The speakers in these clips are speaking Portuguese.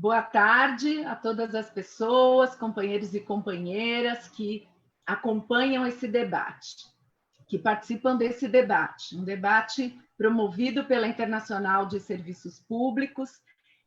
Boa tarde a todas as pessoas, companheiros e companheiras que acompanham esse debate, que participam desse debate, um debate promovido pela Internacional de Serviços Públicos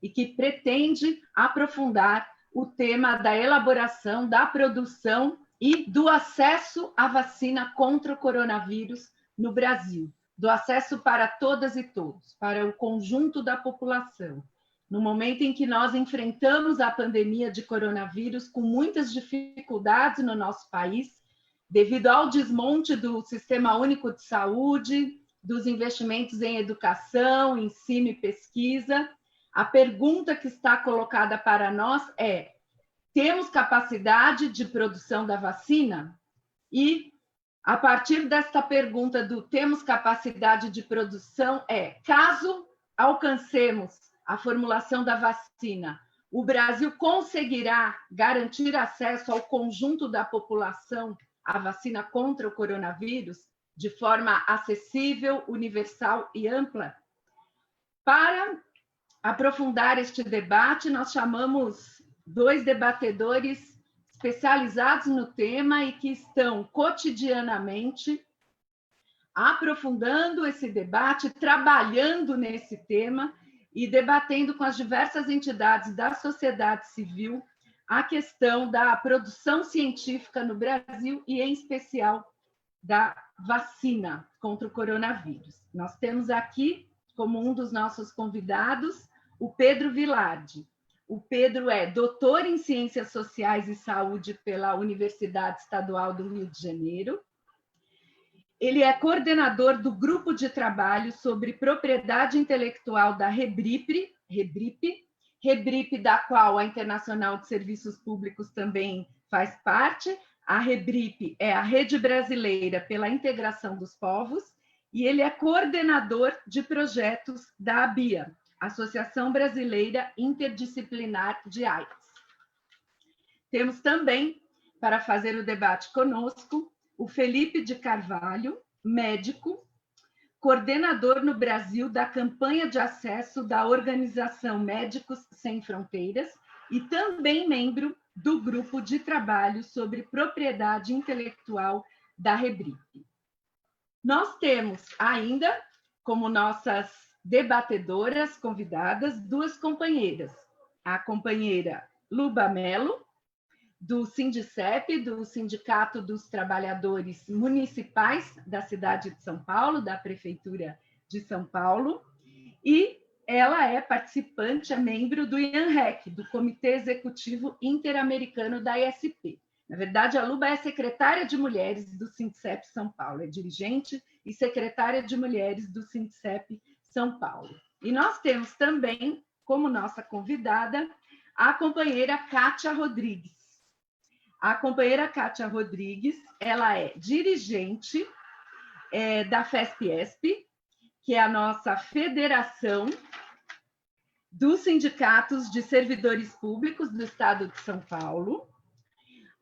e que pretende aprofundar o tema da elaboração, da produção e do acesso à vacina contra o coronavírus no Brasil, do acesso para todas e todos, para o conjunto da população. No momento em que nós enfrentamos a pandemia de coronavírus com muitas dificuldades no nosso país, devido ao desmonte do Sistema Único de Saúde, dos investimentos em educação, ensino e pesquisa, a pergunta que está colocada para nós é: temos capacidade de produção da vacina? E, a partir desta pergunta do temos capacidade de produção, caso alcancemos a formulação da vacina, o Brasil conseguirá garantir acesso ao conjunto da população à vacina contra o coronavírus de forma acessível, universal e ampla? Para aprofundar este debate, nós chamamos dois debatedores especializados no tema e que estão cotidianamente aprofundando esse debate, trabalhando nesse tema e debatendo com as diversas entidades da sociedade civil a questão da produção científica no Brasil e, em especial, da vacina contra o coronavírus. Nós temos aqui, como um dos nossos convidados, o Pedro Vilardi. O Pedro é doutor em Ciências Sociais e Saúde pela Universidade Estadual do Rio de Janeiro. Ele é coordenador do grupo de trabalho sobre propriedade intelectual da REBRIP, da qual a Internacional de Serviços Públicos também faz parte. A REBRIP é a Rede Brasileira pela Integração dos Povos, e ele é coordenador de projetos da ABIA, Associação Brasileira Interdisciplinar de AIDS. Temos também, para fazer o debate conosco, o Felipe de Carvalho, médico, coordenador no Brasil da campanha de acesso da Organização Médicos Sem Fronteiras e também membro do grupo de trabalho sobre propriedade intelectual da REBRIP. Nós temos ainda, como nossas debatedoras convidadas, duas companheiras. A companheira Luba Mello, do Sindicep, do Sindicato dos Trabalhadores Municipais da cidade de São Paulo, da Prefeitura de São Paulo, e ela é participante, é membro do IANREC, do Comitê Executivo Interamericano da ISP. Na verdade, a Luba é secretária de Mulheres do Sindicep São Paulo, é dirigente e secretária de Mulheres do Sindicep São Paulo. E nós temos também, como nossa convidada, a companheira Kátia Rodrigues. A companheira Kátia Rodrigues, ela é dirigente da FESP-ESP, que é a nossa Federação dos Sindicatos de Servidores Públicos do Estado de São Paulo.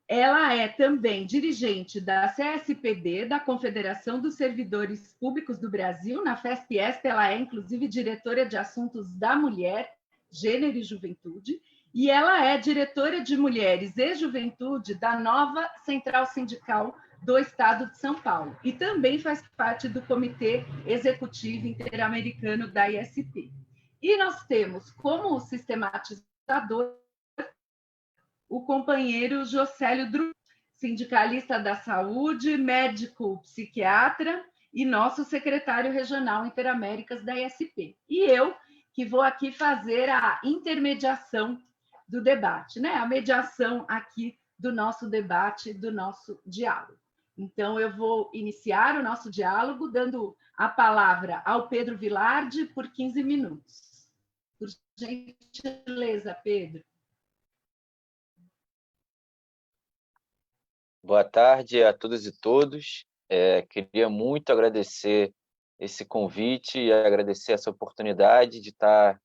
Ela é também dirigente da CSPD, da Confederação dos Servidores Públicos do Brasil. Na FESP-ESP, ela é, inclusive, diretora de Assuntos da Mulher, Gênero e Juventude. E ela é diretora de Mulheres e Juventude da nova Central Sindical do Estado de São Paulo. E também faz parte do Comitê Executivo Interamericano da ISP. E nós temos como sistematizador o companheiro Jocélio Dru, sindicalista da saúde, médico psiquiatra e nosso secretário regional Interaméricas da ISP. E eu, que vou aqui fazer a intermediação do debate, né? A mediação aqui do nosso debate, do nosso diálogo. Então, eu vou iniciar o nosso diálogo dando a palavra ao Pedro Vilardi por 15 minutos. Por gentileza, Pedro. Boa tarde a todas e todos. Queria muito agradecer esse convite e agradecer essa oportunidade de estar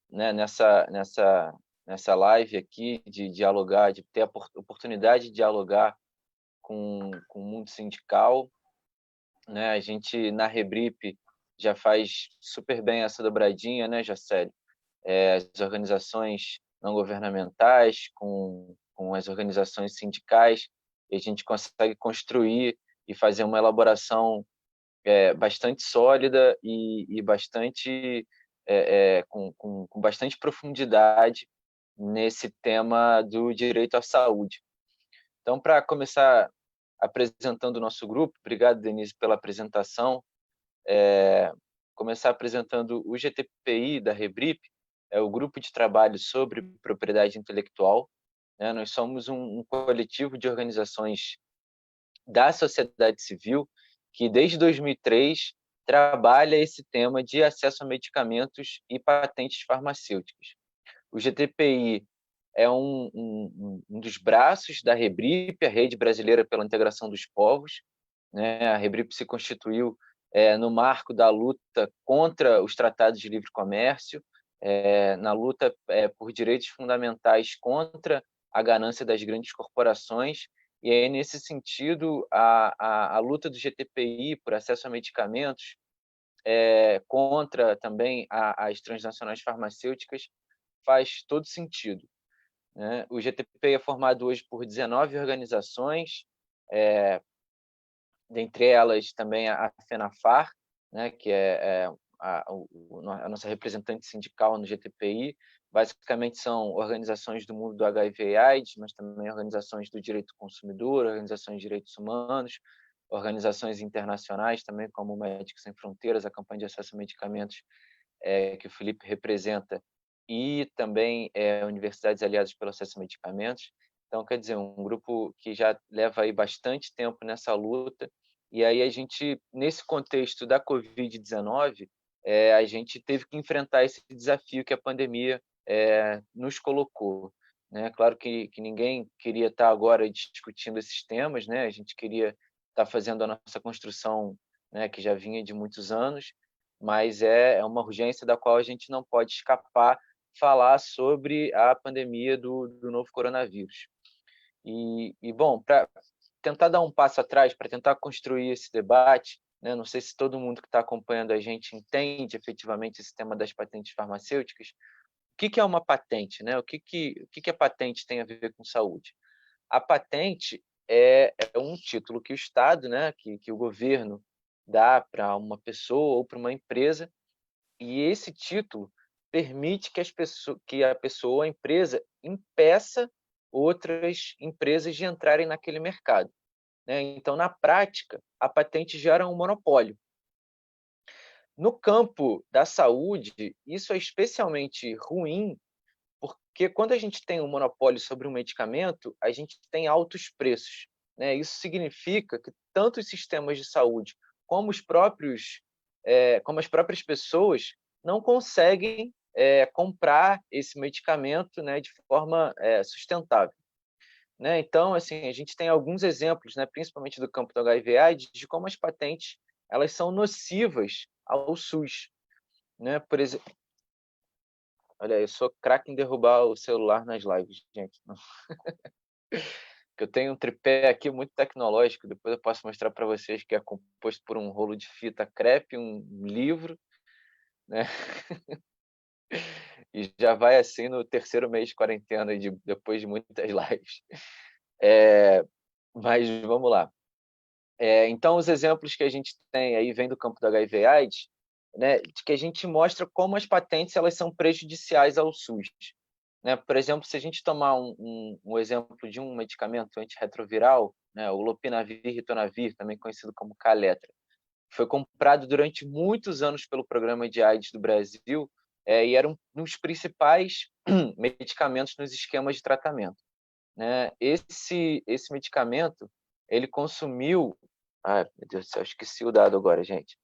né, nessa live aqui, de dialogar, de ter a oportunidade de dialogar com o mundo sindical. Né? A gente, na REBRIP, já faz super bem essa dobradinha, né, Jacélio? as organizações não governamentais, com as organizações sindicais, e a gente consegue construir e fazer uma elaboração bastante sólida e bastante com bastante profundidade nesse tema do direito à saúde. Então, para começar apresentando o nosso grupo, obrigado, Denise, pela apresentação. Começar apresentando o GTPI da Rebrip, é o Grupo de Trabalho sobre Propriedade Intelectual. Nós somos um coletivo de organizações da sociedade civil que, desde 2003, trabalha esse tema de acesso a medicamentos e patentes farmacêuticas. O GTPI é um dos braços da Rebrip, a Rede Brasileira pela Integração dos Povos. A Rebrip se constituiu no marco da luta contra os tratados de livre comércio, na luta por direitos fundamentais contra a ganância das grandes corporações. E aí, nesse sentido, a luta do GTPI por acesso a medicamentos contra também as transnacionais farmacêuticas faz todo sentido. O GTPI é formado hoje por 19 organizações, dentre elas também a FENAFAR, que é a nossa representante sindical no GTPI. Basicamente são organizações do mundo do HIV/AIDS, mas também organizações do direito do consumidor, organizações de direitos humanos, organizações internacionais também, como Médicos Sem Fronteiras, a campanha de acesso a medicamentos que o Felipe representa, e também universidades aliadas pelo acesso a medicamentos. Então, quer dizer, um grupo que já leva aí bastante tempo nessa luta. E aí a gente, nesse contexto da Covid-19, a gente teve que enfrentar esse desafio que a pandemia nos colocou. Claro que ninguém queria estar agora discutindo esses temas, a gente queria estar fazendo a nossa construção, que já vinha de muitos anos, mas é uma urgência da qual a gente não pode escapar, falar sobre a pandemia do novo coronavírus. Bom, para tentar dar um passo atrás, para tentar construir esse debate, não sei se todo mundo que está acompanhando a gente entende efetivamente esse tema das patentes farmacêuticas. O que é uma patente? O que a patente tem a ver com saúde? A patente é um título que o Estado, que o governo dá para uma pessoa ou para uma empresa, e esse título permite que a pessoa ou a empresa impeça outras empresas de entrarem naquele mercado. Então, na prática, a patente gera um monopólio. No campo da saúde, isso é especialmente ruim, porque quando a gente tem um monopólio sobre um medicamento, a gente tem altos preços. Isso significa que tanto os sistemas de saúde como como as próprias pessoas não conseguem comprar esse medicamento de forma sustentável. Então, assim, a gente tem alguns exemplos, principalmente do campo do HIV/AIDS, de como as patentes elas são nocivas ao SUS. Por exemplo, olha, eu sou craque em derrubar o celular nas lives, gente. Eu tenho um tripé aqui muito tecnológico, depois eu posso mostrar para vocês, que é composto por um rolo de fita crepe, um livro, e já vai assim no terceiro mês de quarentena, depois de muitas lives. Mas vamos lá. Então, os exemplos que a gente tem aí vem do campo do HIV/AIDS, de que a gente mostra como as patentes elas são prejudiciais ao SUS. Por exemplo, se a gente tomar um exemplo de um medicamento antirretroviral, o lopinavir e ritonavir, também conhecido como Kaletra, foi comprado durante muitos anos pelo Programa de AIDS do Brasil e era um dos principais medicamentos nos esquemas de tratamento. Esse medicamento, ele consumiu... Ai, meu Deus do céu, esqueci o dado agora, gente.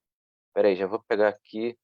Espera aí, já vou pegar aqui.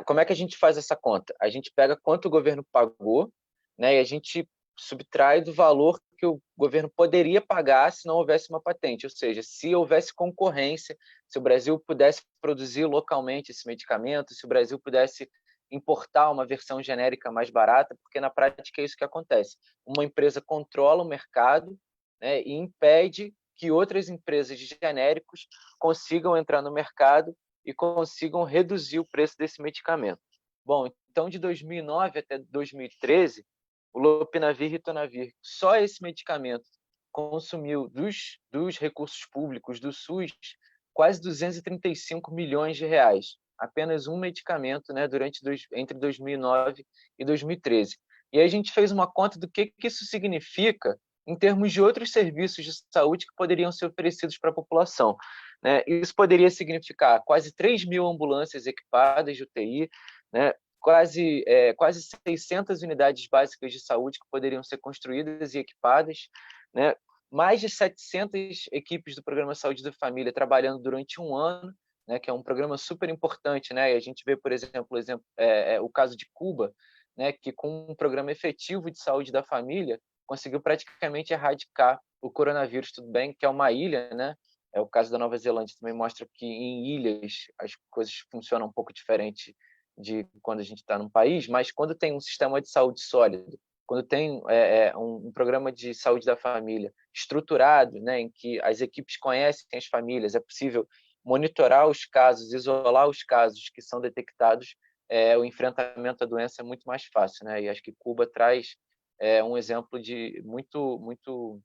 Como é que a gente faz essa conta? A gente pega quanto o governo pagou, e a gente subtrai do valor que o governo poderia pagar se não houvesse uma patente, ou seja, se houvesse concorrência, se o Brasil pudesse produzir localmente esse medicamento, se o Brasil pudesse importar uma versão genérica mais barata, porque na prática é isso que acontece. Uma empresa controla o mercado, e impede que outras empresas de genéricos consigam entrar no mercado e consigam reduzir o preço desse medicamento. Bom, então de 2009 até 2013, o lopinavir e ritonavir, só esse medicamento consumiu dos recursos públicos do SUS quase 235 milhões de reais. Apenas um medicamento, né, entre 2009 e 2013. E aí a gente fez uma conta do que isso significa em termos de outros serviços de saúde que poderiam ser oferecidos para a população, né? Isso poderia significar quase 3 mil ambulâncias equipadas de UTI, né? Quase 600 unidades básicas de saúde que poderiam ser construídas e equipadas, né? Mais de 700 equipes do Programa Saúde da Família trabalhando durante um ano, né? Que é um programa super importante, né? E a gente vê, por exemplo, o caso de Cuba, né? Que com um programa efetivo de saúde da família conseguiu praticamente erradicar o coronavírus. Tudo bem que é uma ilha, né? O caso da Nova Zelândia também mostra que em ilhas as coisas funcionam um pouco diferente de quando a gente está num país, mas quando tem um sistema de saúde sólido, quando tem um programa de saúde da família estruturado, né, em que as equipes conhecem as famílias, é possível monitorar os casos, isolar os casos que são detectados, o enfrentamento da doença é muito mais fácil, né? E acho que Cuba traz um exemplo de muito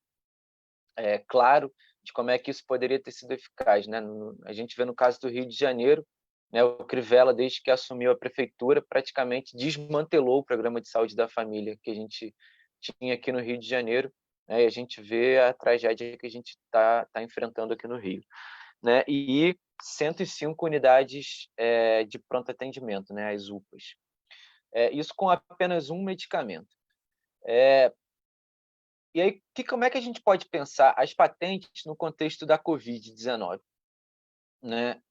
claro de como é que isso poderia ter sido eficaz, né? A gente vê no caso do Rio de Janeiro, né, o Crivella, desde que assumiu a prefeitura, praticamente desmantelou o programa de saúde da família que a gente tinha aqui no Rio de Janeiro, né? E a gente vê a tragédia que a gente está enfrentando aqui no Rio, né? E 105 unidades de pronto atendimento, né, as UPAs. Isso com apenas um medicamento. E aí, como é que a gente pode pensar as patentes no contexto da Covid-19? Né?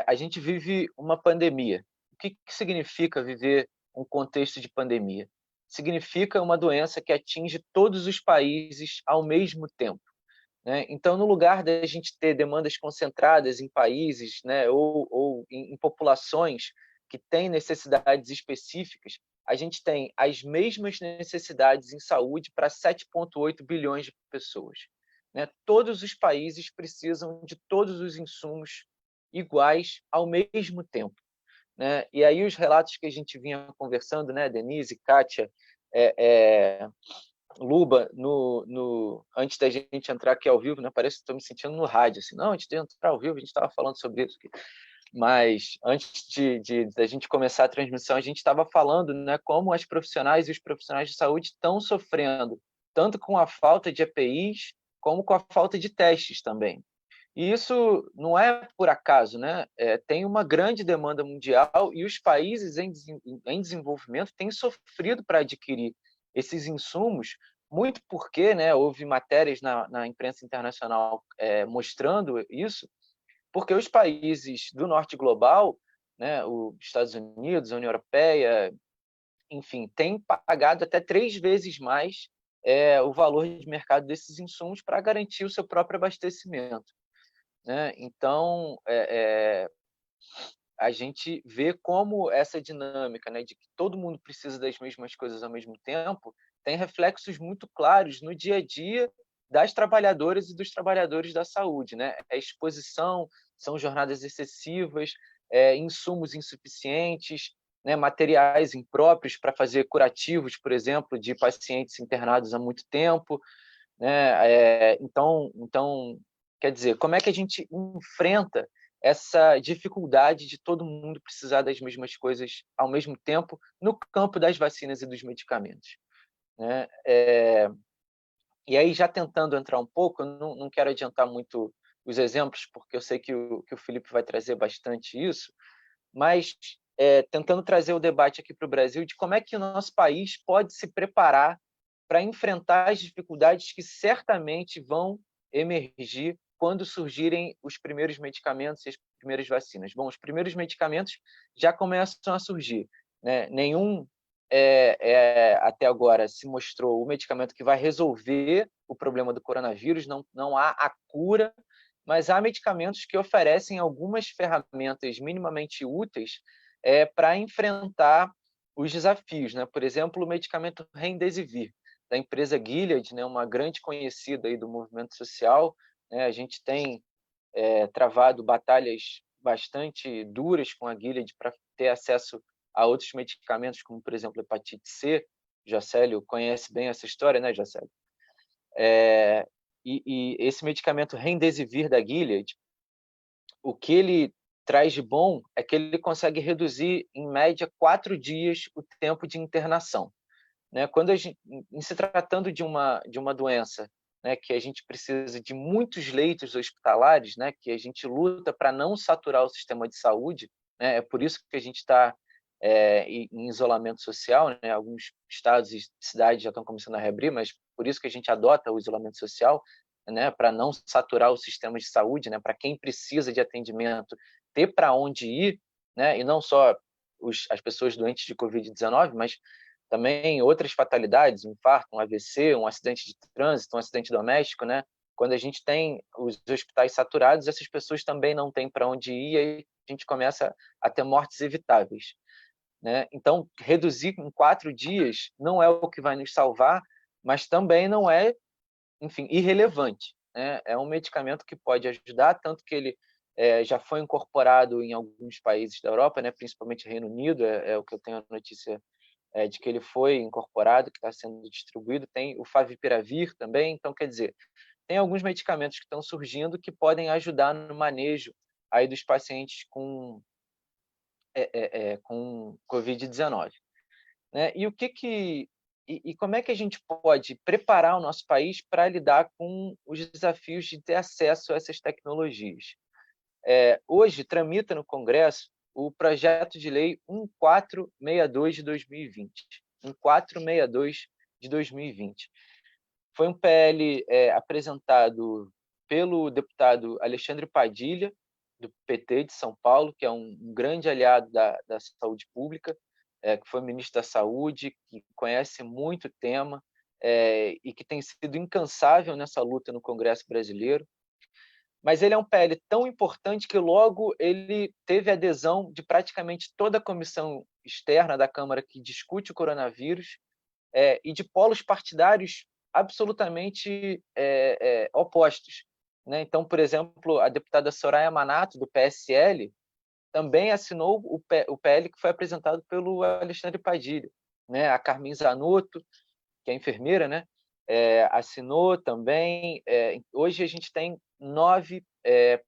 A gente vive uma pandemia. O que significa viver um contexto de pandemia? Significa uma doença que atinge todos os países ao mesmo tempo, né? Então, no lugar da gente ter demandas concentradas em países, né, ou em populações que têm necessidades específicas, a gente tem as mesmas necessidades em saúde para 7,8 bilhões de pessoas, né? Todos os países precisam de todos os insumos iguais ao mesmo tempo, né? E aí os relatos que a gente vinha conversando, né, Denise, Kátia, Luba, antes da gente entrar aqui ao vivo, né, parece que estou me sentindo no rádio, assim, não, antes de entrar ao vivo a gente estava falando sobre isso aqui. Mas antes da gente começar a transmissão, a gente estava falando, né, como as profissionais e os profissionais de saúde estão sofrendo, tanto com a falta de EPIs, como com a falta de testes também. E isso não é por acaso, né? Tem uma grande demanda mundial e os países em desenvolvimento têm sofrido para adquirir esses insumos, muito porque, né, houve matérias na imprensa internacional mostrando isso, porque os países do norte global, né, os Estados Unidos, a União Europeia, enfim, têm pagado até 3 vezes mais o valor de mercado desses insumos para garantir o seu próprio abastecimento, né? Então, a gente vê como essa dinâmica, né, de que todo mundo precisa das mesmas coisas ao mesmo tempo, tem reflexos muito claros no dia a dia das trabalhadoras e dos trabalhadores da saúde, né? É exposição, são jornadas excessivas, insumos insuficientes, né, materiais impróprios para fazer curativos, por exemplo, de pacientes internados há muito tempo, né? Então, quer dizer, como é que a gente enfrenta essa dificuldade de todo mundo precisar das mesmas coisas ao mesmo tempo no campo das vacinas e dos medicamentos, né? E aí, já tentando entrar um pouco, eu não quero adiantar muito os exemplos, porque eu sei que o Felipe vai trazer bastante isso, mas tentando trazer o debate aqui para o Brasil de como é que o nosso país pode se preparar para enfrentar as dificuldades que certamente vão emergir quando surgirem os primeiros medicamentos e as primeiras vacinas. Bom, os primeiros medicamentos já começam a surgir, né? Nenhum até agora se mostrou o medicamento que vai resolver o problema do coronavírus, não há a cura, mas há medicamentos que oferecem algumas ferramentas minimamente úteis para enfrentar os desafios, né? Por exemplo, o medicamento Remdesivir, da empresa Gilead, né, uma grande conhecida aí do movimento social, né? A gente tem travado batalhas bastante duras com a Gilead para ter acesso a outros medicamentos, como, por exemplo, hepatite C. Jacélio conhece bem essa história, né, Jacélio? E esse medicamento Remdesivir da Gilead, o que ele traz de bom é que ele consegue reduzir, em média, 4 dias o tempo de internação. Né? Quando em se tratando de uma doença, né, que a gente precisa de muitos leitos hospitalares, né, que a gente luta para não saturar o sistema de saúde, né, é por isso que a gente está em isolamento social, né? Alguns estados e cidades já estão começando a reabrir, mas por isso que a gente adota o isolamento social, né, para não saturar o sistema de saúde, né, para quem precisa de atendimento ter para onde ir, né, e não só as pessoas doentes de Covid-19, mas também outras fatalidades, um infarto, um AVC, um acidente de trânsito, um acidente doméstico, né? Quando a gente tem os hospitais saturados, essas pessoas também não têm para onde ir e aí a gente começa a ter mortes evitáveis, né? Então, reduzir em 4 dias não é o que vai nos salvar, mas também não é, enfim, irrelevante, né? É um medicamento que pode ajudar, tanto que ele já foi incorporado em alguns países da Europa, né? Principalmente Reino Unido, é o que eu tenho a notícia de que ele foi incorporado, que está sendo distribuído. Tem o Favipiravir também. Então, quer dizer, tem alguns medicamentos que estão surgindo que podem ajudar no manejo aí dos pacientes com Covid-19. Né? E como é que a gente pode preparar o nosso país para lidar com os desafios de ter acesso a essas tecnologias? Hoje tramita no Congresso o projeto de lei 1462 de 2020. 1462 de 2020. Foi um PL apresentado pelo deputado Alexandre Padilha, do PT de São Paulo, que é um grande aliado da saúde pública, que foi ministro da Saúde, que conhece muito o tema e que tem sido incansável nessa luta no Congresso brasileiro. Mas ele é um PL tão importante que logo ele teve adesão de praticamente toda a comissão externa da Câmara que discute o coronavírus e de polos partidários absolutamente opostos. Né? Então, por exemplo, a deputada Soraya Manato, do PSL, também assinou o PL que foi apresentado pelo Alexandre Padilha. Né? A Carmen Zanotto, que é enfermeira, né? Assinou também. Hoje a gente tem 9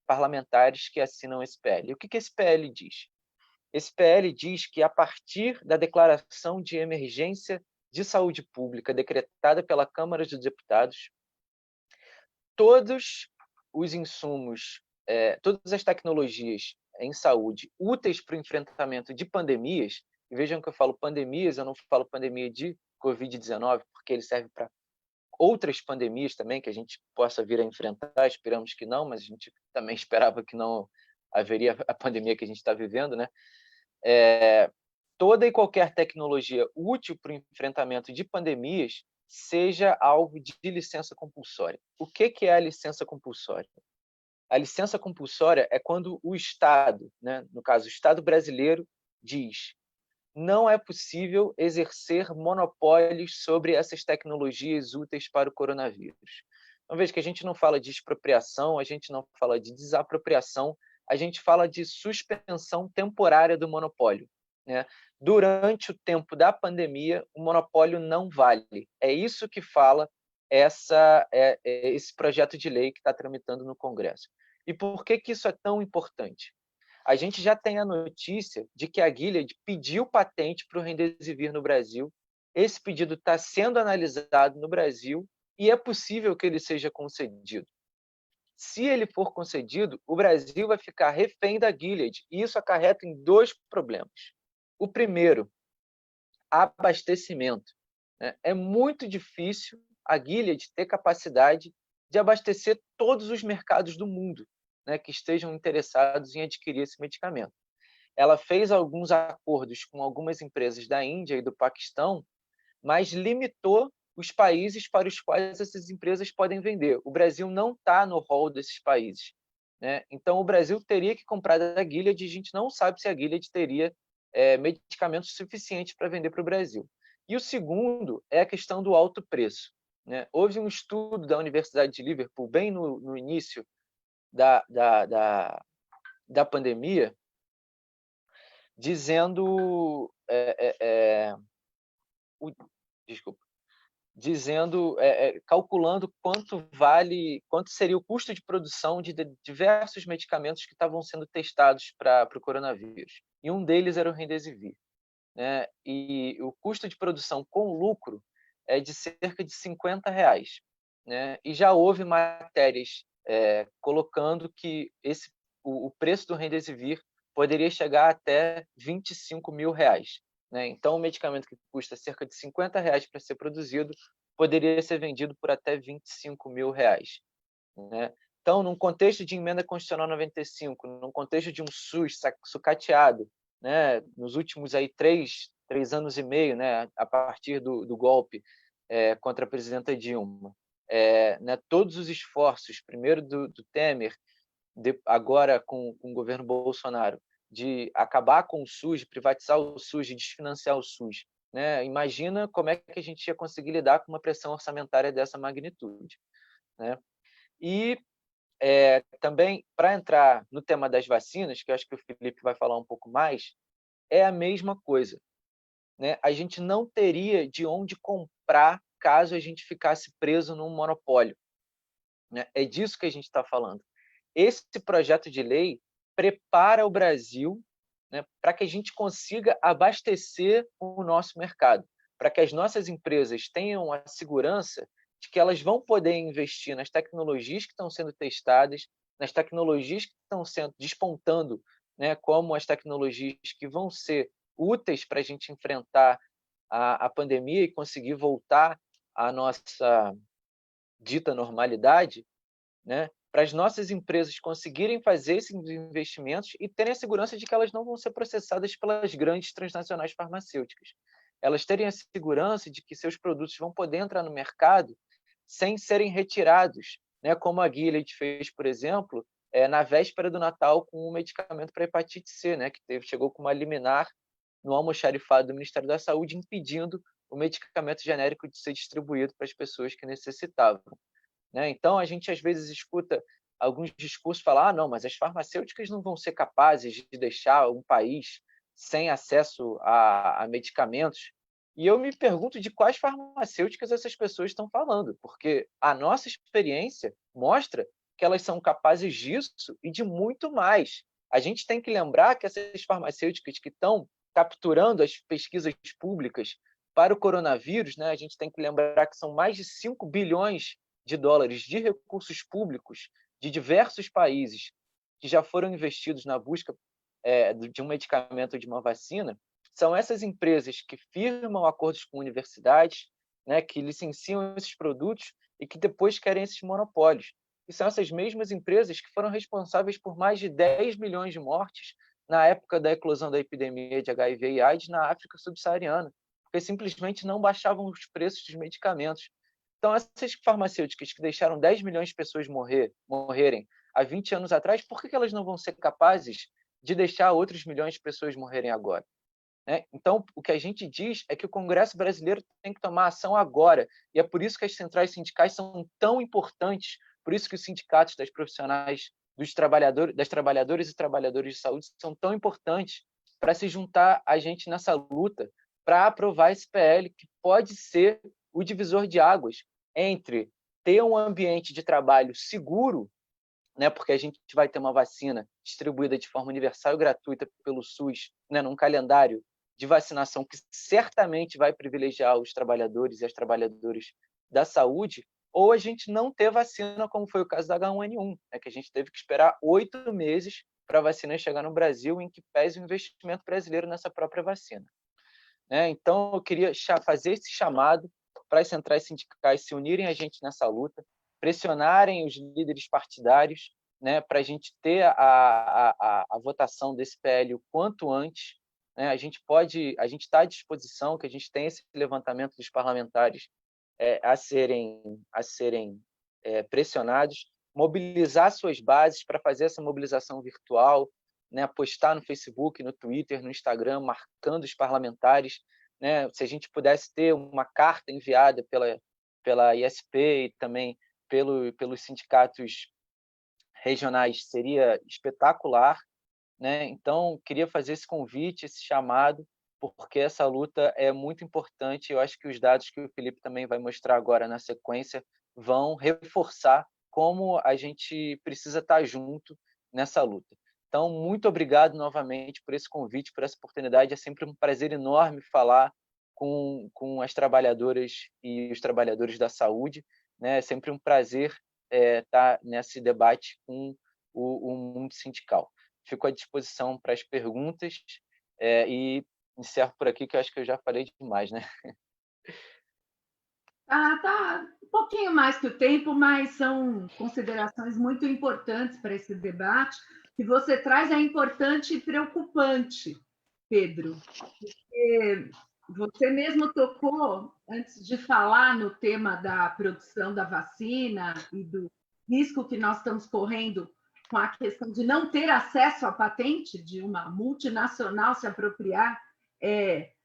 parlamentares que assinam esse PL. E o que esse PL diz? Esse PL diz que, a partir da declaração de emergência de saúde pública decretada pela Câmara dos Deputados, todos os insumos, todas as tecnologias em saúde úteis para o enfrentamento de pandemias, e vejam que eu falo pandemias, eu não falo pandemia de Covid-19, porque ele serve para outras pandemias também que a gente possa vir a enfrentar, esperamos que não, mas a gente também esperava que não haveria a pandemia que a gente está vivendo, né? Toda e qualquer tecnologia útil para o enfrentamento de pandemias seja alvo de licença compulsória. O que é a licença compulsória? A licença compulsória é quando o Estado, né, no caso o Estado brasileiro, diz: não é possível exercer monopólios sobre essas tecnologias úteis para o coronavírus. Então, veja que a gente não fala de expropriação, a gente não fala de desapropriação, a gente fala de suspensão temporária do monopólio. Né? Durante o tempo da pandemia, o monopólio não vale. É isso que fala esse projeto de lei que está tramitando no Congresso. E por que isso é tão importante? A gente já tem a notícia de que a Gilead pediu patente para o Remdesivir no Brasil. Esse pedido está sendo analisado no Brasil e é possível que ele seja concedido. Se ele for concedido, o Brasil vai ficar refém da Gilead e isso acarreta em 2 problemas. O primeiro, abastecimento. É muito difícil a Gilead ter capacidade de abastecer todos os mercados do mundo, né, que estejam interessados em adquirir esse medicamento. Ela fez alguns acordos com algumas empresas da Índia e do Paquistão, mas limitou os países para os quais essas empresas podem vender. O Brasil não está no rol desses países. Né? Então, o Brasil teria que comprar da Gilead e a gente não sabe se a Gilead teria medicamentos suficientes para vender para o Brasil. E o segundo é a questão do alto preço. Né? Houve um estudo da Universidade de Liverpool, bem no início da da pandemia, dizendo, desculpa, dizendo, calculando quanto seria o custo de produção de diversos medicamentos que estavam sendo testados para o coronavírus. E um deles era o Remdesivir, né? E o custo de produção com lucro é de cerca de R$ 50, né? E já houve matérias colocando que o preço do Remdesivir poderia chegar até R$ 25.000. Né? Então, um medicamento que custa cerca de R$ 50 para ser produzido poderia ser vendido por até R$ 25.000. Né? Então, num contexto de emenda constitucional 95, num contexto de um SUS sucateado, né, nos últimos aí três anos e meio, né, a partir do golpe contra a presidenta Dilma, né, todos os esforços, primeiro do Temer, agora com o governo Bolsonaro, de acabar com o SUS, de privatizar o SUS, de desfinanciar o SUS. Né? Imagina como é que a gente ia conseguir lidar com uma pressão orçamentária dessa magnitude. Né? E também, para entrar no tema das vacinas, que eu acho que o Felipe vai falar um pouco mais, é a mesma coisa. Né? A gente não teria de onde comprar caso a gente ficasse preso num monopólio. Né? É disso que a gente está falando. Esse projeto de lei prepara o Brasil, né, para que a gente consiga abastecer o nosso mercado, para que as nossas empresas tenham a segurança de que elas vão poder investir nas tecnologias que estão sendo testadas, nas tecnologias que estão sendo despontando, né, como as tecnologias que vão ser úteis para a gente enfrentar a pandemia e conseguir voltar à nossa dita normalidade, né, para as nossas empresas conseguirem fazer esses investimentos e terem a segurança de que elas não vão ser processadas pelas grandes transnacionais farmacêuticas. Elas terem a segurança de que seus produtos vão poder entrar no mercado sem serem retirados, né, como a Gilead fez, por exemplo, na véspera do Natal com um medicamento para hepatite C, né, que chegou com uma liminar no almoxarifado do Ministério da Saúde impedindo o medicamento genérico de ser distribuído para as pessoas que necessitavam. Né? Então, a gente às vezes escuta alguns discursos falar: não, mas as farmacêuticas não vão ser capazes de deixar um país sem acesso a medicamentos. E eu me pergunto de quais farmacêuticas essas pessoas estão falando, porque a nossa experiência mostra que elas são capazes disso e de muito mais. A gente tem que lembrar que essas farmacêuticas que estão capturando as pesquisas públicas para o coronavírus, né, a gente tem que lembrar que são mais de 5 bilhões de dólares de recursos públicos de diversos países que já foram investidos na busca de um medicamento ou de uma vacina, são essas empresas que firmam acordos com universidades, né, que licenciam esses produtos e que depois querem esses monopólios. E são essas mesmas empresas que foram responsáveis por mais de 10 milhões de mortes na época da eclosão da epidemia de HIV e AIDS na África subsaariana, porque simplesmente não baixavam os preços dos medicamentos. Então, essas farmacêuticas que deixaram 10 milhões de pessoas morrerem há 20 anos atrás, por que elas não vão ser capazes de deixar outros milhões de pessoas morrerem agora? Né? Então, o que a gente diz é que o Congresso brasileiro tem que tomar ação agora, e é por isso que as centrais sindicais são tão importantes, por isso que os sindicatos das profissionais, das trabalhadoras e trabalhadores de saúde são tão importantes para se juntar a gente nessa luta, para aprovar esse PL que pode ser o divisor de águas entre ter um ambiente de trabalho seguro, né, porque a gente vai ter uma vacina distribuída de forma universal e gratuita pelo SUS, né, num calendário de vacinação que certamente vai privilegiar os trabalhadores e as trabalhadoras da saúde, ou a gente não ter vacina, como foi o caso da H1N1, né, que a gente teve que esperar 8 meses para a vacina chegar no Brasil, em que pese o investimento brasileiro nessa própria vacina. Né? Então, eu queria fazer esse chamado para as centrais sindicais se unirem a gente nessa luta, pressionarem os líderes partidários, né, para a gente ter a votação desse PL o quanto antes. Né? A gente está à disposição, que a gente tem esse levantamento dos parlamentares a serem pressionados, mobilizar suas bases para fazer essa mobilização virtual, né, postar no Facebook, no Twitter, no Instagram, marcando os parlamentares. Né? Se a gente pudesse ter uma carta enviada pela ISP e também pelos sindicatos regionais, seria espetacular. né? Então, queria fazer esse convite, esse chamado, porque essa luta é muito importante. Eu acho que os dados que o Felipe também vai mostrar agora na sequência vão reforçar como a gente precisa estar junto nessa luta. Então, muito obrigado novamente por esse convite, por essa oportunidade. É sempre um prazer enorme falar com as trabalhadoras e os trabalhadores da saúde, né? É sempre um prazer estar nesse debate com o mundo sindical. Fico à disposição para as perguntas e encerro por aqui, que eu acho que eu já falei demais, né? Tá um pouquinho mais que o tempo, mas são considerações muito importantes para esse debate. Que você traz é importante e preocupante, Pedro. Você mesmo tocou, antes de falar no tema da produção da vacina e do risco que nós estamos correndo com a questão de não ter acesso à patente, de uma multinacional se apropriar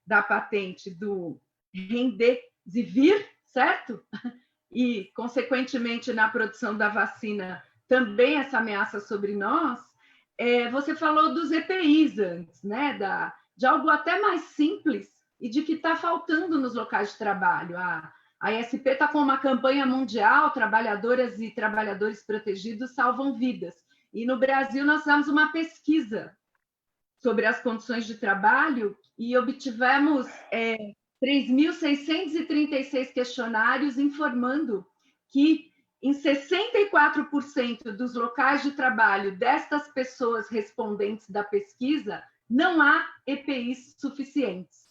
da patente do Remdesivir, certo? E, consequentemente, na produção da vacina, também essa ameaça sobre nós. Você falou dos EPIs antes, né? De algo até mais simples e de que está faltando nos locais de trabalho. A ESP está com uma campanha mundial, trabalhadoras e trabalhadores protegidos salvam vidas. E no Brasil nós fizemos uma pesquisa sobre as condições de trabalho e obtivemos 3.636 questionários informando que em 64% dos locais de trabalho destas pessoas respondentes da pesquisa não há EPIs suficientes.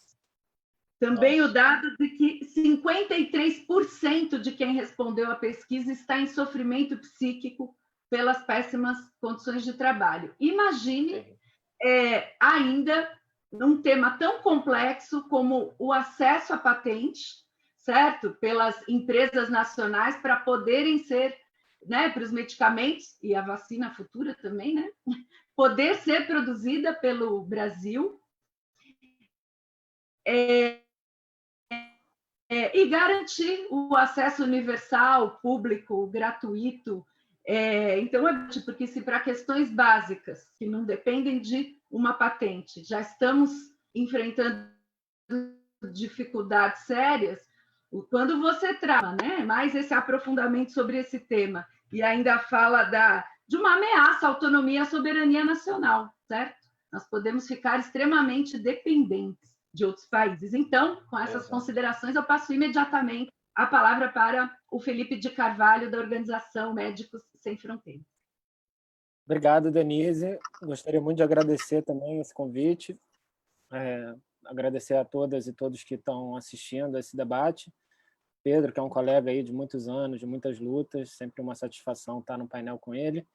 Também o dado de que 53% de quem respondeu à pesquisa está em sofrimento psíquico pelas péssimas condições de trabalho. Imagine ainda num tema tão complexo como o acesso à patente, certo? Pelas empresas nacionais para poderem ser, né, para os medicamentos e a vacina futura também, né? Poder ser produzida pelo Brasil e garantir o acesso universal, público, gratuito. Então, porque se para questões básicas, que não dependem de uma patente, já estamos enfrentando dificuldades sérias, quando você trata, né, mais esse aprofundamento sobre esse tema e ainda fala de uma ameaça à autonomia e à soberania nacional, certo? Nós podemos ficar extremamente dependentes de outros países. Então, com essas considerações, eu passo imediatamente a palavra para o Felipe de Carvalho, da Organização Médicos Sem Fronteiras. Obrigado, Denise. Gostaria muito de agradecer também esse convite, agradecer a todas e todos que estão assistindo a esse debate. Pedro, que é um colega aí de muitos anos, de muitas lutas, sempre uma satisfação estar no painel com ele.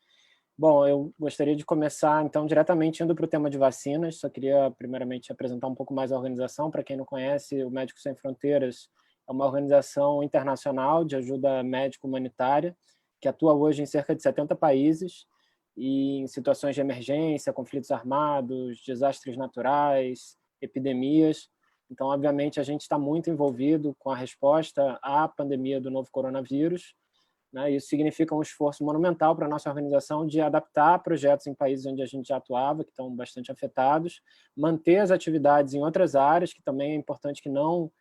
Bom, eu gostaria de começar, então, diretamente indo para o tema de vacinas. Só queria, primeiramente, apresentar um pouco mais a organização. Para quem não conhece, o Médicos Sem Fronteiras é uma organização internacional de ajuda médica humanitária que atua hoje em cerca de 70 países e em situações de emergência, conflitos armados, desastres naturais, epidemias. Então, obviamente, a gente está muito envolvido com a resposta à pandemia do novo coronavírus. Isso significa um esforço monumental para a nossa organização de adaptar projetos em países onde a gente já atuava, que estão bastante afetados, manter as atividades em outras áreas, que também é importante que não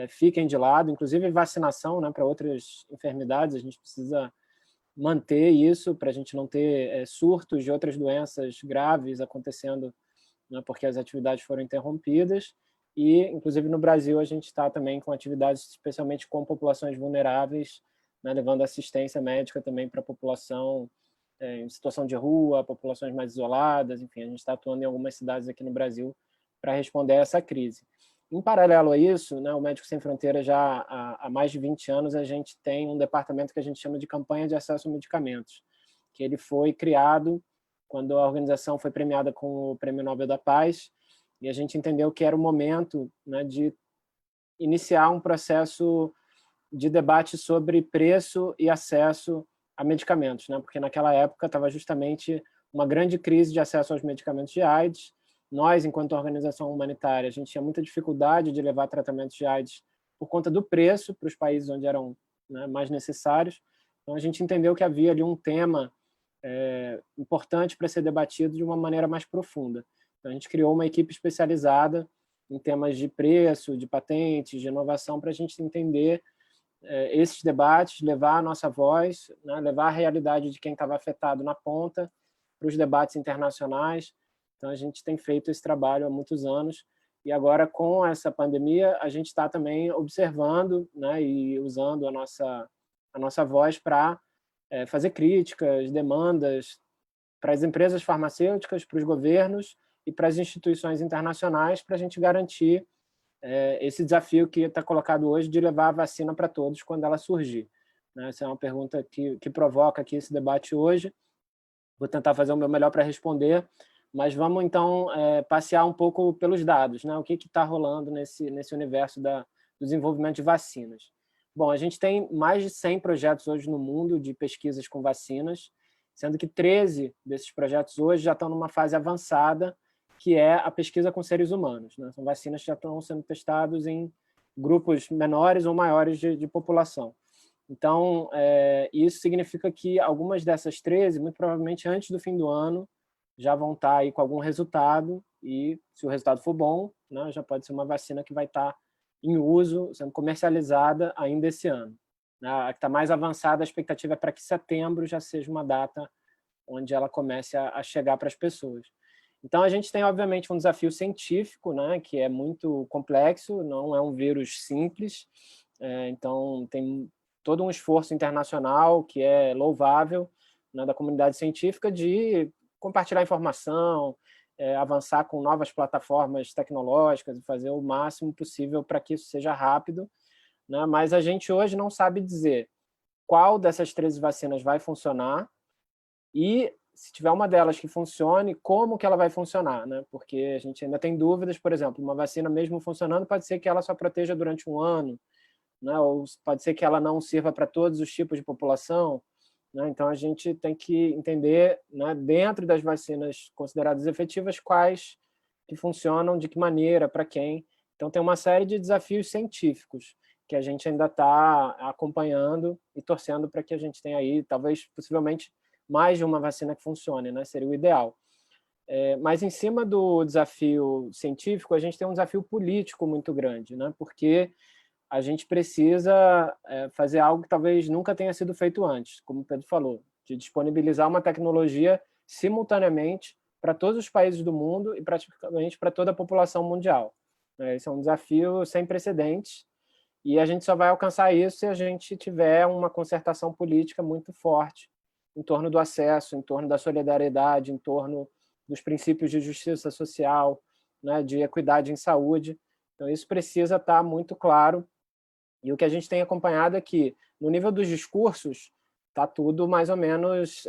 fiquem de lado, inclusive vacinação, para outras enfermidades, a gente precisa manter isso para a gente não ter surtos de outras doenças graves acontecendo, porque as atividades foram interrompidas. E, inclusive, no Brasil, a gente está também com atividades especialmente com populações vulneráveis, levando assistência médica também para a população em situação de rua, populações mais isoladas, enfim, a gente está atuando em algumas cidades aqui no Brasil para responder a essa crise. Em paralelo a isso, o Médicos Sem Fronteiras já há mais de 20 anos a gente tem um departamento que a gente chama de campanha de acesso a medicamentos, que ele foi criado quando a organização foi premiada com o Prêmio Nobel da Paz, e a gente entendeu que era o momento de iniciar um processo de debate sobre preço e acesso a medicamentos, porque naquela época estava justamente uma grande crise de acesso aos medicamentos de AIDS. Nós, enquanto organização humanitária, a gente tinha muita dificuldade de levar tratamentos de AIDS por conta do preço para os países onde eram mais necessários. Então, a gente entendeu que havia ali um tema importante para ser debatido de uma maneira mais profunda. Então, a gente criou uma equipe especializada em temas de preço, de patentes, de inovação, para a gente entender esses debates, levar a nossa voz, né, levar a realidade de quem estava afetado na ponta para os debates internacionais. Então, a gente tem feito esse trabalho há muitos anos e agora, com essa pandemia, a gente está também observando, né, e usando a nossa voz para fazer críticas, demandas para as empresas farmacêuticas, para os governos e para as instituições internacionais, para a gente garantir esse desafio que está colocado hoje de levar a vacina para todos quando ela surgir. Essa é uma pergunta que provoca aqui esse debate hoje. Vou tentar fazer o meu melhor para responder, mas vamos, então, passear um pouco pelos dados, né? O que está rolando nesse universo do desenvolvimento de vacinas. Bom, a gente tem mais de 100 projetos hoje no mundo de pesquisas com vacinas, sendo que 13 desses projetos hoje já estão numa fase avançada, que é a pesquisa com seres humanos, né? São vacinas que já estão sendo testadas em grupos menores ou maiores de população. Então, isso significa que algumas dessas 13, muito provavelmente antes do fim do ano, já vão estar aí com algum resultado, e se o resultado for bom, né, já pode ser uma vacina que vai estar em uso, sendo comercializada ainda esse ano. A que está mais avançada, a expectativa é para que setembro já seja uma data onde ela comece a chegar para as pessoas. Então, a gente tem, obviamente, um desafio científico, né, que é muito complexo, não é um vírus simples, então tem todo um esforço internacional que é louvável, né, da comunidade científica de compartilhar informação, avançar com novas plataformas tecnológicas e fazer o máximo possível para que isso seja rápido, né, mas a gente hoje não sabe dizer qual dessas 13 vacinas vai funcionar e, se tiver uma delas que funcione, como que ela vai funcionar, né? Porque a gente ainda tem dúvidas, por exemplo, uma vacina mesmo funcionando pode ser que ela só proteja durante um ano, né? Ou pode ser que ela não sirva para todos os tipos de população, né? Então, a gente tem que entender, né, dentro das vacinas consideradas efetivas, quais que funcionam, de que maneira, para quem. Então, tem uma série de desafios científicos que a gente ainda está acompanhando e torcendo para que a gente tenha aí, talvez, possivelmente, mais de uma vacina que funcione, né? Seria o ideal. Mas, em cima do desafio científico, a gente tem um desafio político muito grande, né? Porque a gente precisa fazer algo que talvez nunca tenha sido feito antes, como o Pedro falou, de disponibilizar uma tecnologia simultaneamente para todos os países do mundo e praticamente para toda a população mundial. Esse é um desafio sem precedentes e a gente só vai alcançar isso se a gente tiver uma concertação política muito forte em torno do acesso, em torno da solidariedade, em torno dos princípios de justiça social, né, de equidade em saúde. Então, isso precisa estar muito claro. E o que a gente tem acompanhado é que, no nível dos discursos, está tudo mais ou menos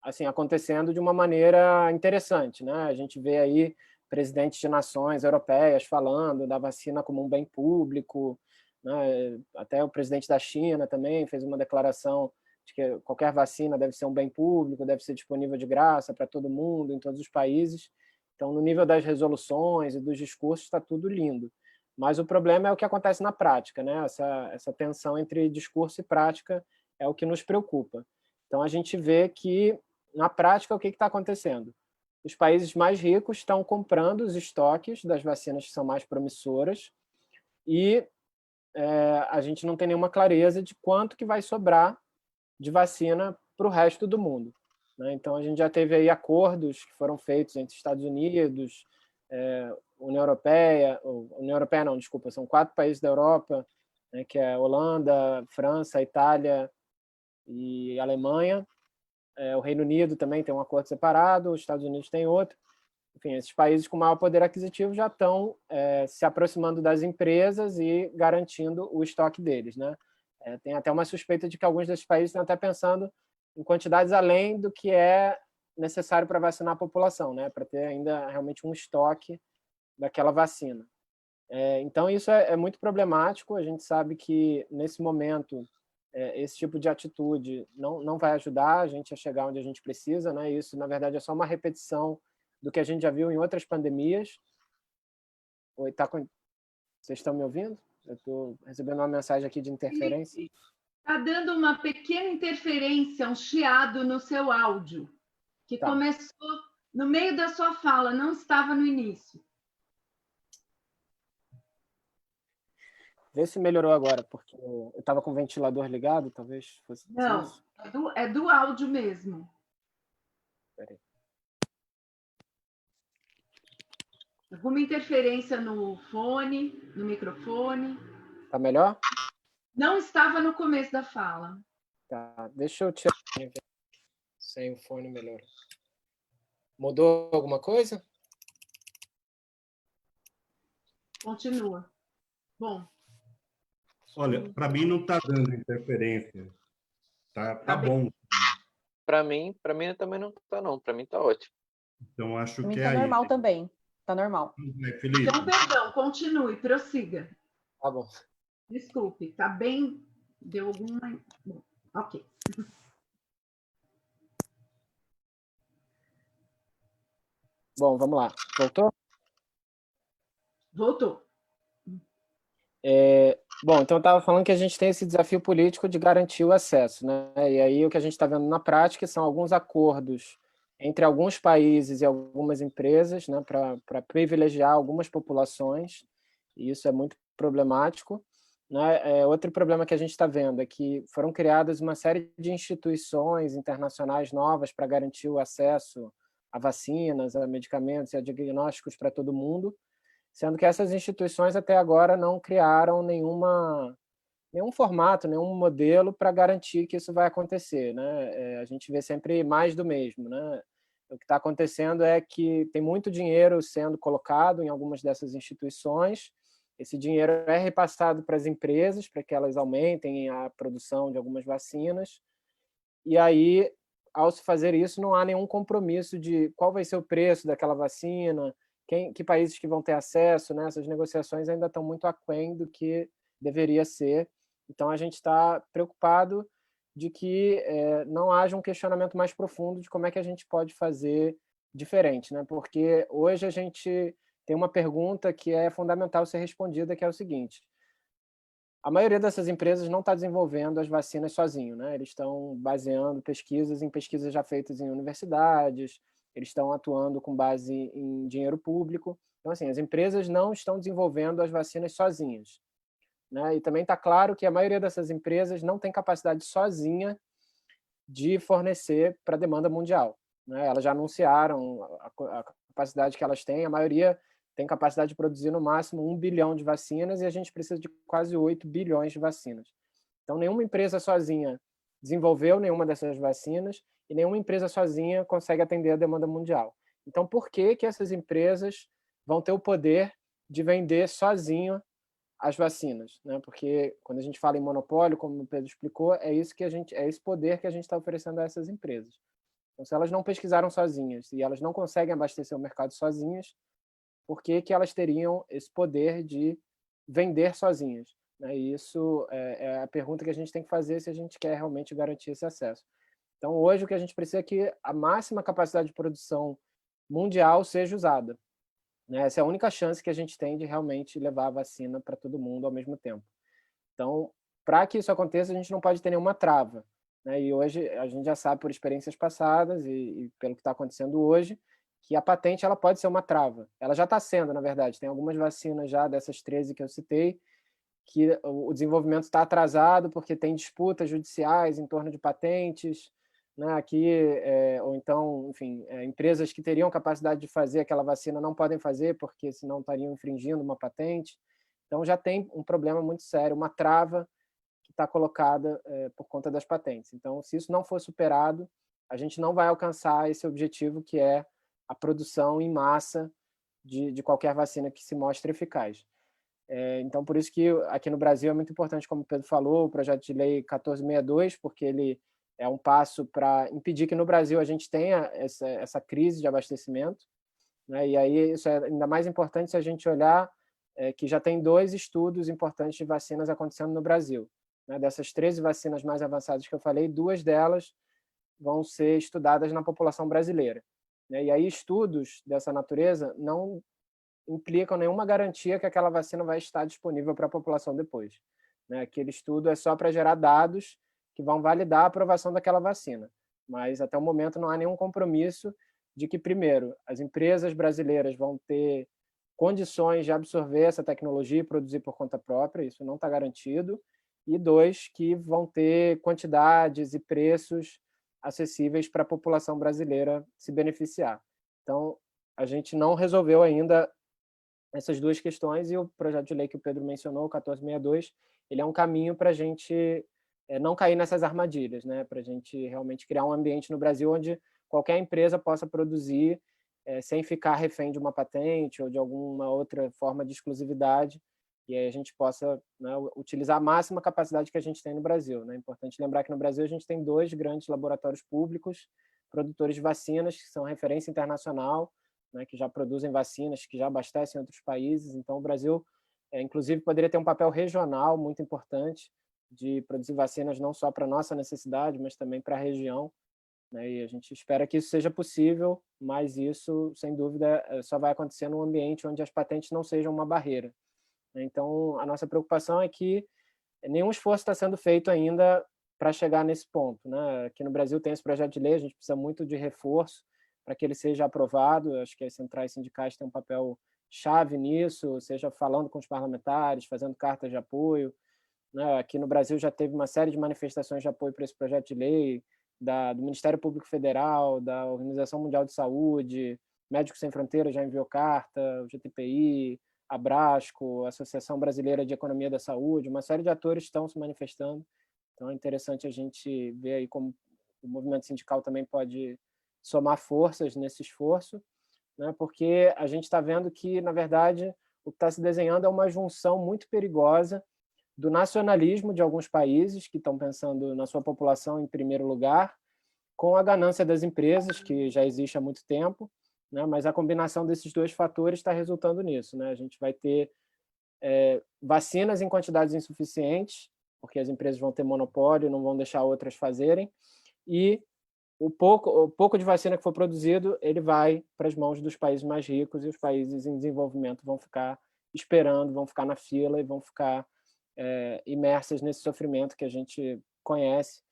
assim, acontecendo de uma maneira interessante, né? A gente vê aí presidentes de nações europeias falando da vacina como um bem público, né? Até o presidente da China também fez uma declaração de que qualquer vacina deve ser um bem público, deve ser disponível de graça para todo mundo, em todos os países. Então, no nível das resoluções e dos discursos, está tudo lindo. Mas o problema é o que acontece na prática, né? Essa tensão entre discurso e prática é o que nos preocupa. Então, a gente vê que, na prática, o que está acontecendo? Os países mais ricos estão comprando os estoques das vacinas que são mais promissoras e a gente não tem nenhuma clareza de quanto que vai sobrar de vacina para o resto do mundo, né? Então, a gente já teve aí acordos que foram feitos entre Estados Unidos, União Europeia não, desculpa, são 4 países da Europa, né, que é Holanda, França, Itália e Alemanha. O Reino Unido também tem um acordo separado, os Estados Unidos tem outro. Enfim, esses países com maior poder aquisitivo já estão se aproximando das empresas e garantindo o estoque deles, né? Tem até uma suspeita de que alguns desses países estão até pensando em quantidades além do que é necessário para vacinar a população, né? Para ter ainda realmente um estoque daquela vacina. Então, isso é muito problemático. A gente sabe que, nesse momento, esse tipo de atitude não vai ajudar a gente a chegar onde a gente precisa, né? Isso, na verdade, é só uma repetição do que a gente já viu em outras pandemias. Oi, vocês estão me ouvindo? Eu estou recebendo uma mensagem aqui de interferência. Está dando uma pequena interferência, um chiado no seu áudio, que começou no meio da sua fala, não estava no início. Vê se melhorou agora, porque eu estava com o ventilador ligado, talvez fosse Não, isso. é do áudio mesmo. Peraí. Alguma interferência no fone, no microfone. Tá melhor? Não estava no começo da fala. Tá, deixa eu tirar sem o fone melhor. Mudou alguma coisa? Continua. Bom. Olha, para mim não está dando interferência. Tá bom. Para mim também não está, não. Para mim está ótimo. Então, acho Para mim que tá é normal aí. também. Tá normal. Felipe. Então, perdão, continue, prossiga. Tá bom. Desculpe, tá bem... Deu alguma... Bom, ok. Bom, vamos lá. Voltou? Voltou. Bom, então eu estava falando que a gente tem esse desafio político de garantir o acesso, né? E aí o que a gente está vendo na prática são alguns acordos entre alguns países e algumas empresas, né, para privilegiar algumas populações, e isso é muito problemático, né? Outro problema que a gente está vendo é que foram criadas uma série de instituições internacionais novas para garantir o acesso a vacinas, a medicamentos e a diagnósticos para todo mundo, sendo que essas instituições até agora não criaram nenhum formato, nenhum modelo para garantir que isso vai acontecer, né? A gente vê sempre mais do mesmo, né? O que está acontecendo é que tem muito dinheiro sendo colocado em algumas dessas instituições, esse dinheiro é repassado para as empresas, para que elas aumentem a produção de algumas vacinas, e aí, ao se fazer isso, não há nenhum compromisso de qual vai ser o preço daquela vacina, que países que vão ter acesso, né? Essas negociações ainda estão muito aquém do que deveria ser. Então, a gente está preocupado de que não haja um questionamento mais profundo de como é que a gente pode fazer diferente, né? Porque hoje a gente tem uma pergunta que é fundamental ser respondida, que é o seguinte: a maioria dessas empresas não está desenvolvendo as vacinas sozinho, né? Eles estão baseando pesquisas em pesquisas já feitas em universidades, eles estão atuando com base em dinheiro público. Então, assim, as empresas não estão desenvolvendo as vacinas sozinhas, né? E também está claro que a maioria dessas empresas não tem capacidade sozinha de fornecer para a demanda mundial, né? Elas já anunciaram a capacidade que elas têm, a maioria tem capacidade de produzir no máximo 1 bilhão de vacinas e a gente precisa de quase 8 bilhões de vacinas. Então, nenhuma empresa sozinha desenvolveu nenhuma dessas vacinas e nenhuma empresa sozinha consegue atender a demanda mundial. Então, por que essas empresas vão ter o poder de vender sozinho as vacinas, né? Porque quando a gente fala em monopólio, como o Pedro explicou, é esse poder que a gente está oferecendo a essas empresas. Então, se elas não pesquisaram sozinhas e elas não conseguem abastecer o mercado sozinhas, por que elas teriam esse poder de vender sozinhas, né? E isso é a pergunta que a gente tem que fazer se a gente quer realmente garantir esse acesso. Então, hoje, o que a gente precisa é que a máxima capacidade de produção mundial seja usada, né? Essa é a única chance que a gente tem de realmente levar a vacina para todo mundo ao mesmo tempo. Então, para que isso aconteça, a gente não pode ter nenhuma trava, né? E hoje a gente já sabe por experiências passadas e pelo que está acontecendo hoje, que a patente ela pode ser uma trava. Ela já está sendo, na verdade. Tem algumas vacinas já dessas 13 que eu citei, que o desenvolvimento está atrasado porque tem disputas judiciais em torno de patentes, né? Aqui, ou então, enfim, empresas que teriam capacidade de fazer aquela vacina não podem fazer porque senão estariam infringindo uma patente. Então já tem um problema muito sério, uma trava que está colocada por conta das patentes. Então, se isso não for superado, a gente não vai alcançar esse objetivo que é a produção em massa de qualquer vacina que se mostre eficaz. Então, por isso que aqui no Brasil é muito importante, como o Pedro falou, o projeto de lei 1462, porque ele é um passo para impedir que no Brasil a gente tenha essa crise de abastecimento, né? E aí isso é ainda mais importante se a gente olhar que já tem 2 estudos importantes de vacinas acontecendo no Brasil, né? Dessas 13 vacinas mais avançadas que eu falei, 2 delas vão ser estudadas na população brasileira, né? E aí estudos dessa natureza não implicam nenhuma garantia que aquela vacina vai estar disponível para a população depois. né? Aquele estudo é só para gerar dados que vão validar a aprovação daquela vacina. Mas, até o momento, não há nenhum compromisso de que, primeiro, as empresas brasileiras vão ter condições de absorver essa tecnologia e produzir por conta própria, isso não está garantido, e dois, que vão ter quantidades e preços acessíveis para a população brasileira se beneficiar. Então, a gente não resolveu ainda essas duas questões, e o projeto de lei que o Pedro mencionou, o 1462, ele é um caminho para a gente não cair nessas armadilhas, né? Para a gente realmente criar um ambiente no Brasil onde qualquer empresa possa produzir sem ficar refém de uma patente ou de alguma outra forma de exclusividade, e aí a gente possa, né, utilizar a máxima capacidade que a gente tem no Brasil, né? É importante lembrar que no Brasil a gente tem 2 grandes laboratórios públicos, produtores de vacinas, que são referência internacional, né, que já produzem vacinas, que já abastecem outros países. Então, o Brasil, inclusive, poderia ter um papel regional muito importante de produzir vacinas não só para a nossa necessidade, mas também para a região, né? E a gente espera que isso seja possível, mas isso, sem dúvida, só vai acontecer num ambiente onde as patentes não sejam uma barreira. Então, a nossa preocupação é que nenhum esforço está sendo feito ainda para chegar nesse ponto, né? Aqui no Brasil tem esse projeto de lei, a gente precisa muito de reforço para que ele seja aprovado. Acho que as centrais sindicais têm um papel chave nisso, seja falando com os parlamentares, fazendo cartas de apoio, né? Aqui no Brasil já teve uma série de manifestações de apoio para esse projeto de lei, do Ministério Público Federal, da Organização Mundial de Saúde, Médicos Sem Fronteiras já enviou carta, o GTPI, a Brasco, a Associação Brasileira de Economia da Saúde, uma série de atores estão se manifestando. Então, é interessante a gente ver aí como o movimento sindical também pode somar forças nesse esforço, né? Porque a gente está vendo que, na verdade, o que está se desenhando é uma junção muito perigosa do nacionalismo de alguns países que estão pensando na sua população em primeiro lugar, com a ganância das empresas, que já existe há muito tempo, né? Mas a combinação desses 2 fatores está resultando nisso, né? A gente vai ter vacinas em quantidades insuficientes, porque as empresas vão ter monopólio, não vão deixar outras fazerem, e o pouco de vacina que for produzido, ele vai para as mãos dos países mais ricos, e os países em desenvolvimento vão ficar esperando, vão ficar na fila e vão ficar imersas nesse sofrimento que a gente conhece,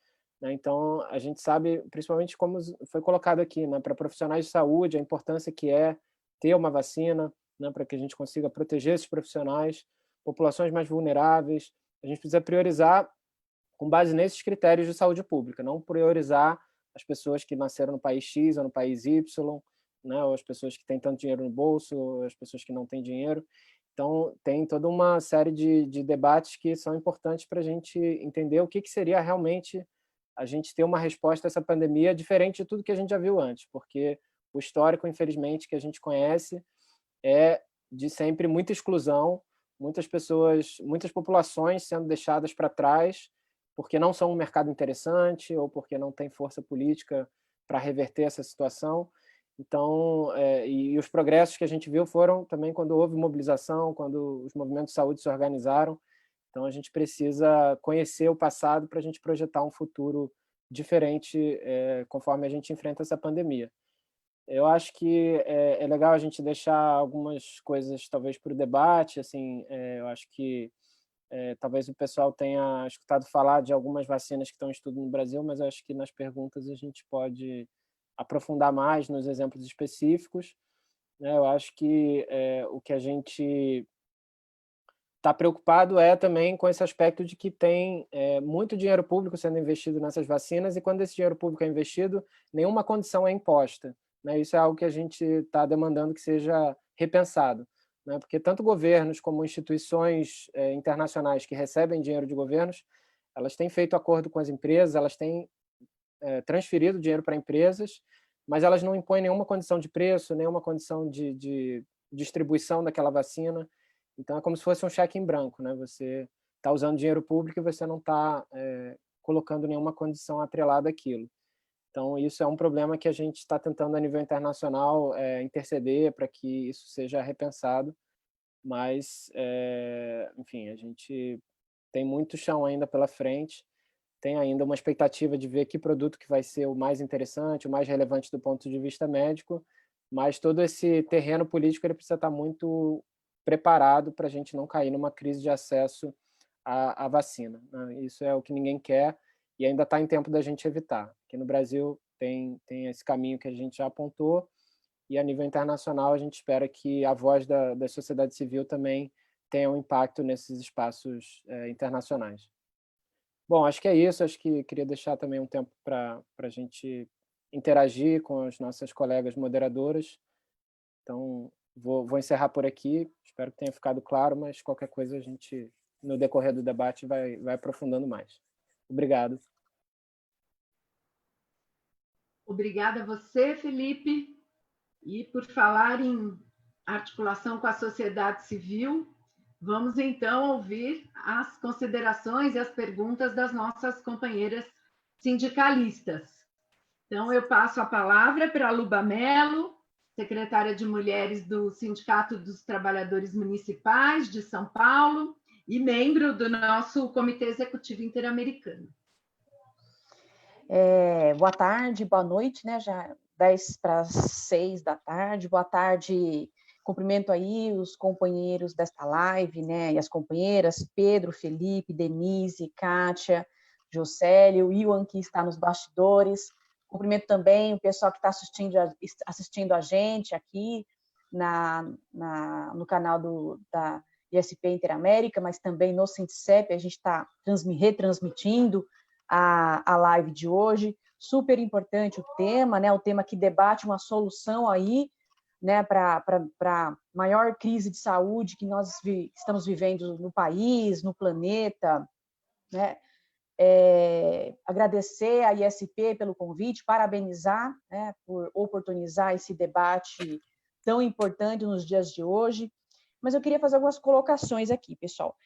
né? Então, a gente sabe, principalmente como foi colocado aqui, né, para profissionais de saúde, a importância que é ter uma vacina, né, para que a gente consiga proteger esses profissionais, populações mais vulneráveis. A gente precisa priorizar com base nesses critérios de saúde pública, não priorizar as pessoas que nasceram no país X ou no país Y, né, ou as pessoas que têm tanto dinheiro no bolso, ou as pessoas que não têm dinheiro. Então, tem toda uma série de debates que são importantes para a gente entender o que seria realmente a gente ter uma resposta a essa pandemia diferente de tudo que a gente já viu antes, porque o histórico, infelizmente, que a gente conhece é de sempre muita exclusão, muitas pessoas, muitas populações sendo deixadas para trás porque não são um mercado interessante ou porque não tem força política para reverter essa situação. Então, e os progressos que a gente viu foram também quando houve mobilização, quando os movimentos de saúde se organizaram. Então, a gente precisa conhecer o passado para a gente projetar um futuro diferente conforme a gente enfrenta essa pandemia. Eu acho que é legal a gente deixar algumas coisas, talvez, para o debate. Assim, eu acho que talvez o pessoal tenha escutado falar de algumas vacinas que estão em estudo no Brasil, mas eu acho que nas perguntas a gente pode aprofundar mais nos exemplos específicos, né? Eu acho que o que a gente está preocupado também com esse aspecto de que tem muito dinheiro público sendo investido nessas vacinas, e quando esse dinheiro público é investido, nenhuma condição é imposta, né? Isso é algo que a gente está demandando que seja repensado, né? Porque tanto governos como instituições internacionais que recebem dinheiro de governos, elas têm feito acordo com as empresas, elas têm transferido dinheiro para empresas, mas elas não impõem nenhuma condição de preço, nenhuma condição de distribuição daquela vacina. Então, é como se fosse um cheque em branco, né? Você está usando dinheiro público e você não está colocando nenhuma condição atrelada àquilo. Então, isso é um problema que a gente está tentando, a nível internacional, interceder para que isso seja repensado, mas, enfim, a gente tem muito chão ainda pela frente, tem ainda uma expectativa de ver que produto que vai ser o mais interessante, o mais relevante do ponto de vista médico, mas todo esse terreno político ele precisa estar muito preparado para a gente não cair numa crise de acesso a vacina, né? Isso é o que ninguém quer e ainda está em tempo da gente evitar. Aqui no Brasil tem esse caminho que a gente já apontou e a nível internacional a gente espera que a voz da sociedade civil também tenha um impacto nesses espaços internacionais. Bom, acho que é isso. Acho que queria deixar também um tempo para a gente interagir com as nossas colegas moderadoras. Então, vou encerrar por aqui. Espero que tenha ficado claro, mas qualquer coisa a gente, no decorrer do debate, vai aprofundando mais. Obrigado. Obrigada a você, Felipe. E por falar em articulação com a sociedade civil, vamos então ouvir as considerações e as perguntas das nossas companheiras sindicalistas. Então, eu passo a palavra para a Luba Mello, secretária de Mulheres do Sindicato dos Trabalhadores Municipais de São Paulo e membro do nosso Comitê Executivo Interamericano. Boa tarde, boa noite, né? Já 10 para as 6 da tarde. Boa tarde, cumprimento aí os companheiros desta live, né? E as companheiras, Pedro, Felipe, Denise, Kátia, Jocélio, Iwan, que está nos bastidores. Cumprimento também o pessoal que está assistindo a gente aqui no canal da ISP Interamérica, mas também no Sindicep, a gente está retransmitindo a live de hoje. Super importante o tema, né? O tema que debate uma solução aí, né, para a maior crise de saúde que nós estamos vivendo no país, no planeta, né? Agradecer à ISP pelo convite, parabenizar, né, por oportunizar esse debate tão importante nos dias de hoje. Mas eu queria fazer algumas colocações aqui, pessoal.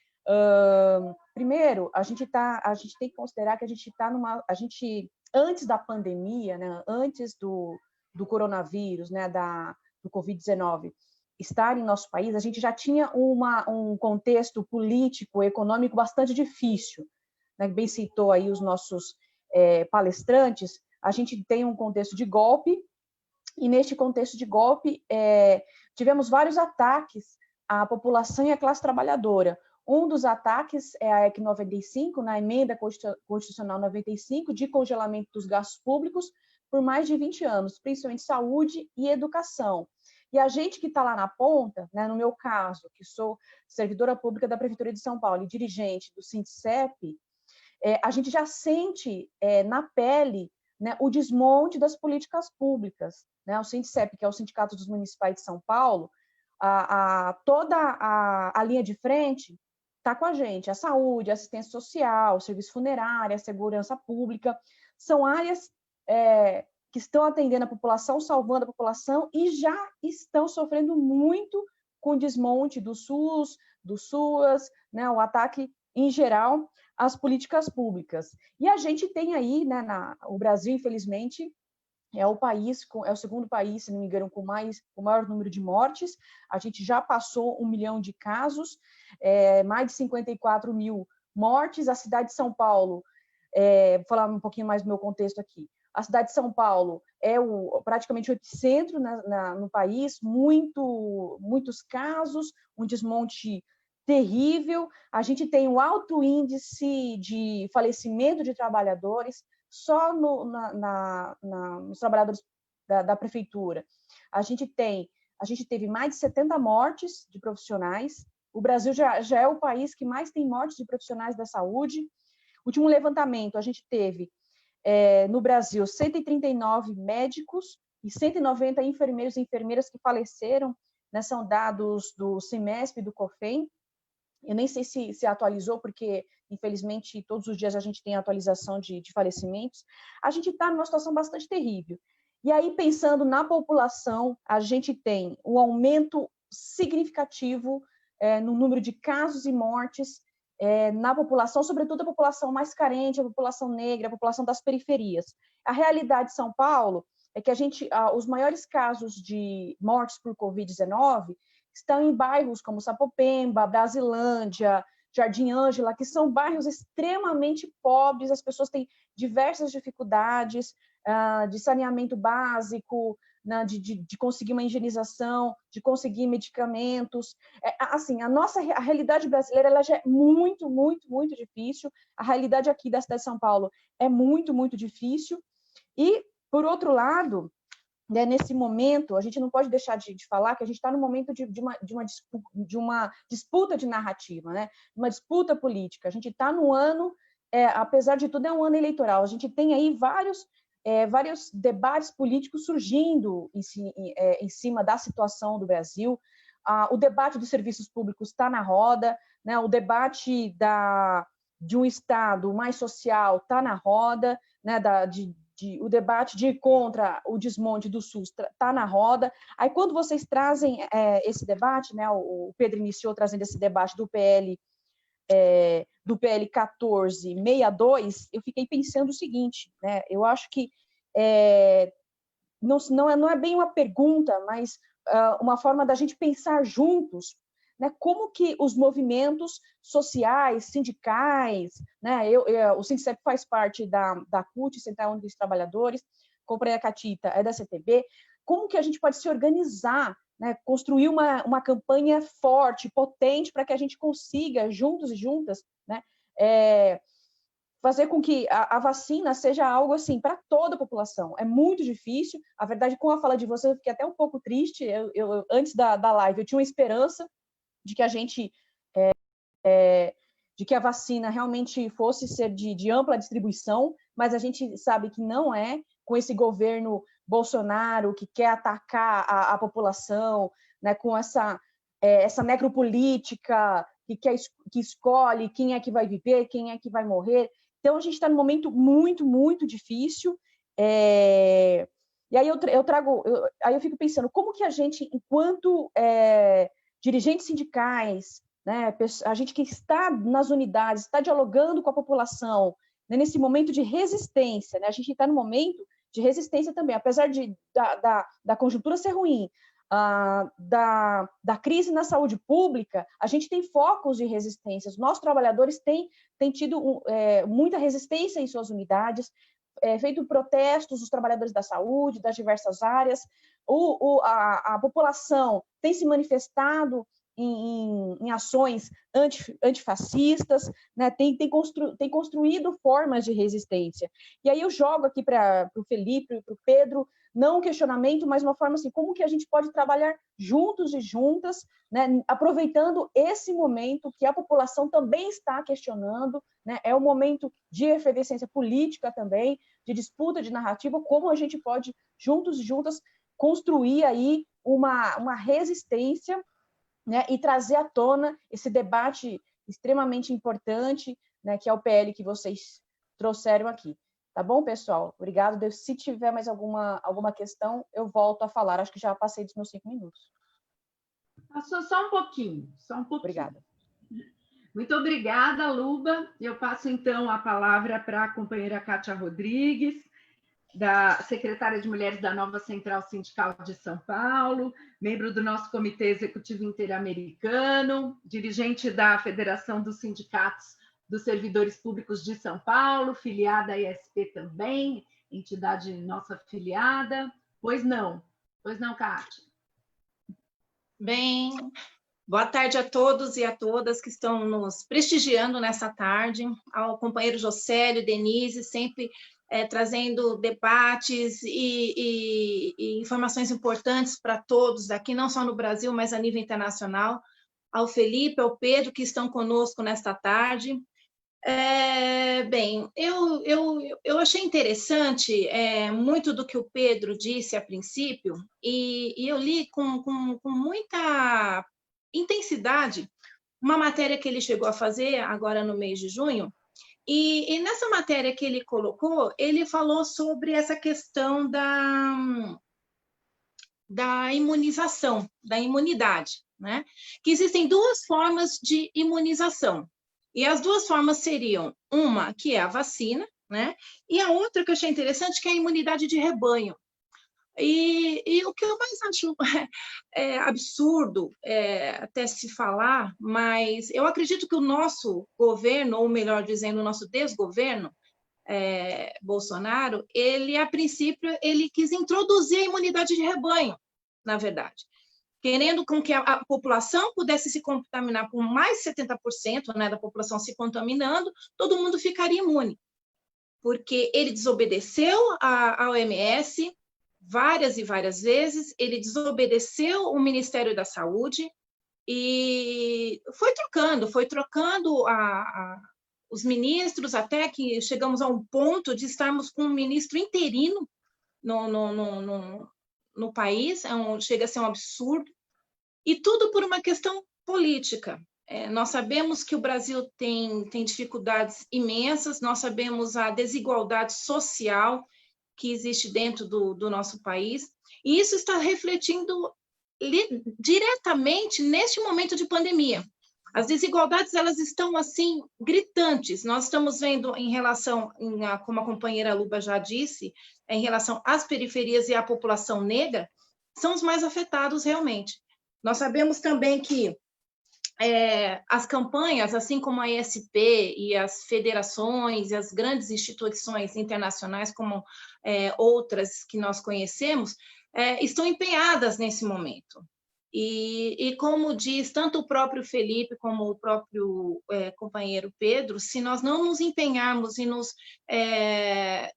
Primeiro, a gente tem que considerar que antes da pandemia, né, antes do coronavírus, né, do Covid-19 estar em nosso país, a gente já tinha um contexto político, econômico bastante difícil, né, bem citou aí os nossos palestrantes. A gente tem um contexto de golpe, e neste contexto de golpe tivemos vários ataques à população e à classe trabalhadora. Um dos ataques é a EC 95, na emenda constitucional 95, de congelamento dos gastos públicos por mais de 20 anos, principalmente saúde e educação. E a gente que está lá na ponta, né, no meu caso, que sou servidora pública da Prefeitura de São Paulo e dirigente do Sindicep, a gente já sente na pele, né, o desmonte das políticas públicas, né? O Sindicep, que é o Sindicato dos Municipais de São Paulo, toda a linha de frente está com a gente. A saúde, a assistência social, o serviço funerário, a segurança pública, são áreas que estão atendendo a população, salvando a população e já estão sofrendo muito com o desmonte do SUS, do SUAS, né, o ataque em geral às políticas públicas. E a gente tem aí, né, o Brasil, infelizmente, é o segundo país, se não me engano, com o maior número de mortes. A gente já passou 1 milhão de casos, mais de 54 mil mortes. A cidade de São Paulo, vou falar um pouquinho mais do meu contexto aqui. A cidade de São Paulo é praticamente o epicentro no país, muitos casos, um desmonte terrível. A gente tem um alto índice de falecimento de trabalhadores, só nos trabalhadores da prefeitura. A gente teve mais de 70 mortes de profissionais. O Brasil já é o país que mais tem mortes de profissionais da saúde. Último levantamento, a gente teve no Brasil 139 médicos e 190 enfermeiros e enfermeiras que faleceram, né, são dados do CIMESP e do COFEM. Eu nem sei se atualizou, porque, infelizmente, todos os dias a gente tem atualização de falecimentos. A gente está numa situação bastante terrível. E aí, pensando na população, a gente tem um aumento significativo no número de casos e mortes na população, sobretudo a população mais carente, a população negra, a população das periferias. A realidade de São Paulo é que os maiores casos de mortes por Covid-19 estão em bairros como Sapopemba, Brasilândia, Jardim Ângela, que são bairros extremamente pobres. As pessoas têm diversas dificuldades de saneamento básico, né, de conseguir uma higienização, de conseguir medicamentos. Assim, a realidade brasileira ela já é muito, muito, muito difícil. A realidade aqui da cidade de São Paulo é muito, muito difícil. E, por outro lado, né, nesse momento, a gente não pode deixar de falar que a gente está no momento de uma disputa de narrativa, né? Uma disputa política. A gente está no ano, apesar de tudo, é um ano eleitoral. A gente tem aí vários debates políticos surgindo em cima da situação do Brasil. O debate dos serviços públicos está na roda, né? O debate de um Estado mais social está na roda, né? O debate de ir contra o desmonte do SUS está na roda. Aí, quando vocês trazem esse debate, né, o Pedro iniciou trazendo esse debate do PL 1462, eu fiquei pensando o seguinte, né, eu acho que não é bem uma pergunta, mas uma forma da gente pensar juntos, né, como que os movimentos sociais, sindicais, né, o Sindicep faz parte da CUT, Central Única dos Trabalhadores, Companhia Catita é da CTB, como que a gente pode se organizar, né, construir uma campanha forte, potente, para que a gente consiga, juntos e juntas, né, fazer com que a vacina seja algo assim para toda a população. É muito difícil. A verdade, com a fala de vocês, eu fiquei até um pouco triste. Antes da live, eu tinha uma esperança de que de que a vacina realmente fosse ser de ampla distribuição, mas a gente sabe que não é, com esse governo Bolsonaro que quer atacar a população, né, com essa necropolítica que escolhe quem é que vai viver, quem é que vai morrer. Então, a gente está num momento muito, muito difícil. E aí aí eu fico pensando, como que a gente, enquanto dirigentes sindicais, né, a gente que está nas unidades, está dialogando com a população, né, nesse momento de resistência, né, a gente está no momento de resistência também, apesar da conjuntura ser ruim, da crise na saúde pública, a gente tem focos de resistência. Os nossos trabalhadores têm tido muita resistência em suas unidades, feito protestos dos trabalhadores da saúde, das diversas áreas. A população tem se manifestado em ações antifascistas, né? tem construído formas de resistência. E aí eu jogo aqui para o Felipe, para o Pedro, não um questionamento, mas uma forma assim, como que a gente pode trabalhar juntos e juntas, né? Aproveitando esse momento que a população também está questionando, né? É um momento de efervescência política também, de disputa de narrativa, como a gente pode, juntos e juntas, construir aí uma resistência, né, e trazer à tona esse debate extremamente importante, né, que é o PL que vocês trouxeram aqui. Tá bom, pessoal? Obrigado. Se tiver mais alguma questão, eu volto a falar. Acho que já passei dos meus 5 minutos. Passou só um pouquinho. Obrigada. Muito obrigada, Luba. Eu passo, então, a palavra para a companheira Kátia Rodrigues, da secretária de Mulheres da Nova Central Sindical de São Paulo, membro do nosso Comitê Executivo Interamericano, dirigente da Federação dos Sindicatos dos Servidores Públicos de São Paulo, filiada à ISP também, entidade nossa afiliada. Pois não, Kátia? Bem, boa tarde a todos e a todas que estão nos prestigiando nessa tarde, ao companheiro Josélio, Denise, sempre trazendo debates e informações importantes para todos aqui, não só no Brasil, mas a nível internacional, ao Felipe, ao Pedro, que estão conosco nesta tarde. Bem, eu achei interessante muito do que o Pedro disse a princípio, e eu li com muita intensidade uma matéria que ele chegou a fazer agora no mês de junho, e nessa matéria que ele colocou, ele falou sobre essa questão da imunização, da imunidade, né? Que existem duas formas de imunização, e as duas formas seriam uma, que é a vacina, né? E a outra que eu achei interessante, que é a imunidade de rebanho. E o que eu mais acho absurdo até se falar, mas eu acredito que o nosso governo, ou melhor dizendo, o nosso desgoverno, Bolsonaro, ele, a princípio, ele quis introduzir a imunidade de rebanho, na verdade, querendo com que a população pudesse se contaminar com mais de 70%, né, da população se contaminando, todo mundo ficaria imune. Porque ele desobedeceu a OMS várias e várias vezes, ele desobedeceu o Ministério da Saúde e foi trocando os ministros, até que chegamos a um ponto de estarmos com um ministro interino no país, chega a ser um absurdo, e tudo por uma questão política. Nós sabemos que o Brasil tem dificuldades imensas, nós sabemos a desigualdade social que existe dentro do nosso país, e isso está refletindo diretamente neste momento de pandemia. As desigualdades, elas estão, assim, gritantes. Nós estamos vendo em relação, como a companheira Luba já disse, em relação às periferias e à população negra, são os mais afetados realmente. Nós sabemos também que as campanhas, assim como a ESP e as federações e as grandes instituições internacionais, como outras que nós conhecemos, estão empenhadas nesse momento. E como diz tanto o próprio Felipe como o próprio companheiro Pedro, se nós não nos empenharmos e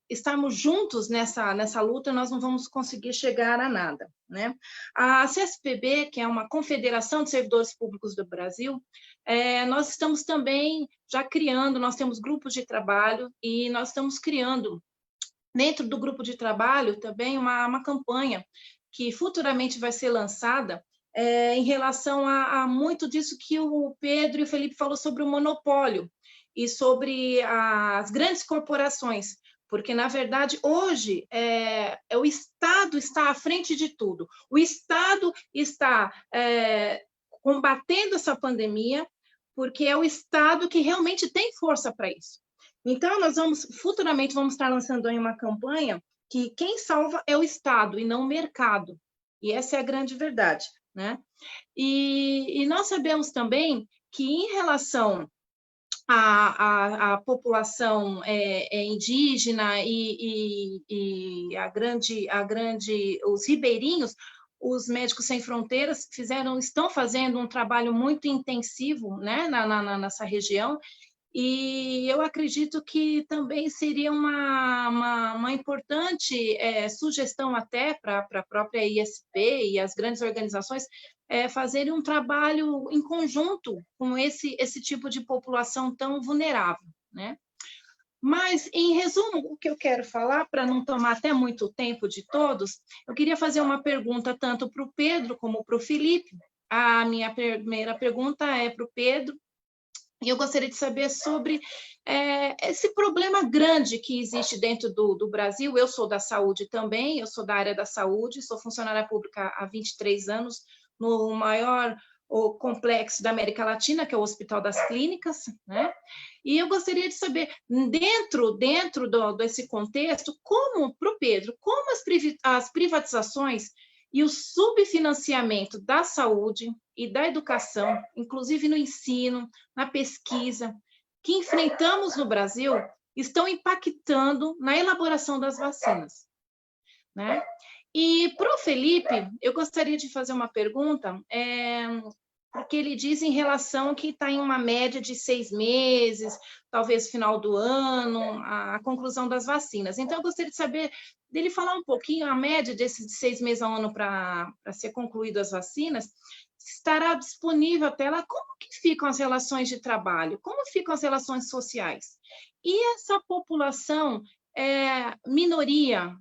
estarmos juntos nessa luta, nós não vamos conseguir chegar a nada, né? A CSPB, que é uma confederação de servidores públicos do Brasil, nós estamos também já criando, nós temos grupos de trabalho e nós estamos criando, dentro do grupo de trabalho, também uma campanha que futuramente vai ser lançada em relação a muito disso que o Pedro e o Felipe falou sobre o monopólio e sobre as grandes corporações, porque, na verdade, hoje o Estado está à frente de tudo. O Estado está combatendo essa pandemia, porque é o Estado que realmente tem força para isso. Então, nós futuramente vamos estar lançando aí uma campanha que quem salva é o Estado e não o mercado. E essa é a grande verdade, né? E nós sabemos também que, em relação à população indígena e os ribeirinhos, os Médicos Sem Fronteiras estão fazendo um trabalho muito intensivo, né, nessa região. E eu acredito que também seria uma importante sugestão até para a própria ISP e as grandes organizações fazerem um trabalho em conjunto com esse tipo de população tão vulnerável, né? Mas, em resumo, o que eu quero falar, para não tomar até muito tempo de todos, eu queria fazer uma pergunta tanto para o Pedro como para o Felipe. A minha primeira pergunta é para o Pedro, e eu gostaria de saber sobre esse problema grande que existe dentro do Brasil. Eu sou da saúde também, eu sou da área da saúde, sou funcionária pública há 23 anos, no maior complexo da América Latina, que é o Hospital das Clínicas, né? E eu gostaria de saber, dentro desse contexto, para o Pedro, como as privatizações e o subfinanciamento da saúde e da educação, inclusive no ensino, na pesquisa, que enfrentamos no Brasil, estão impactando na elaboração das vacinas, né? E para o Felipe, eu gostaria de fazer uma pergunta, porque ele diz em relação que está em uma média de 6 meses, talvez final do ano, a conclusão das vacinas. Então, eu gostaria de saber dele falar um pouquinho, a média desses de 6 meses ao ano para ser concluído as vacinas, estará disponível até lá. Como que ficam as relações de trabalho? Como ficam as relações sociais? E essa população minoria,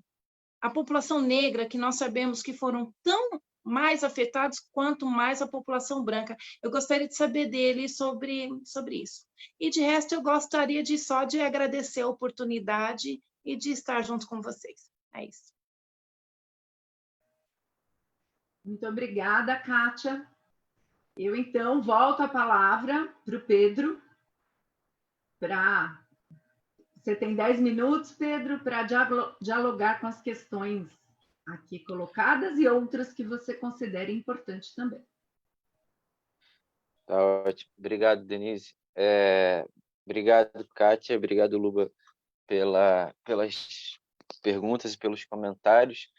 a população negra, que nós sabemos que foram tão mais afetados quanto mais a população branca. Eu gostaria de saber dele sobre isso. E, de resto, eu gostaria só de agradecer a oportunidade e de estar junto com vocês. É isso. Muito obrigada, Kátia. Eu, então, volto a palavra para o Pedro. Você tem 10 minutos, Pedro, para dialogar com as questões aqui colocadas e outras que você considere importantes também. Tá ótimo. Obrigado, Denise. Obrigado, Kátia. Obrigado, Luba, pelas perguntas e pelos comentários.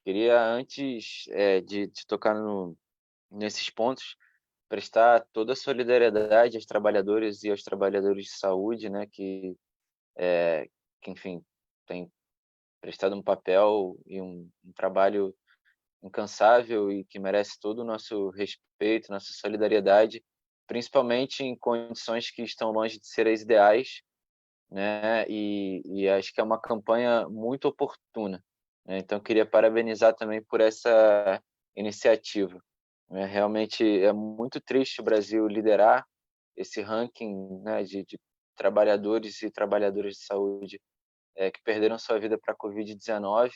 Queria, antes de tocar nesses pontos, prestar toda a solidariedade aos trabalhadores e aos trabalhadores de saúde, né, que enfim, têm prestado um papel e um trabalho incansável e que merece todo o nosso respeito, nossa solidariedade, principalmente em condições que estão longe de ser as ideais, né? E acho que é uma campanha muito oportuna, né? Então, queria parabenizar também por essa iniciativa, né? Realmente é muito triste o Brasil liderar esse ranking, né, de trabalhadores e trabalhadoras de saúde que perderam sua vida para a Covid-19,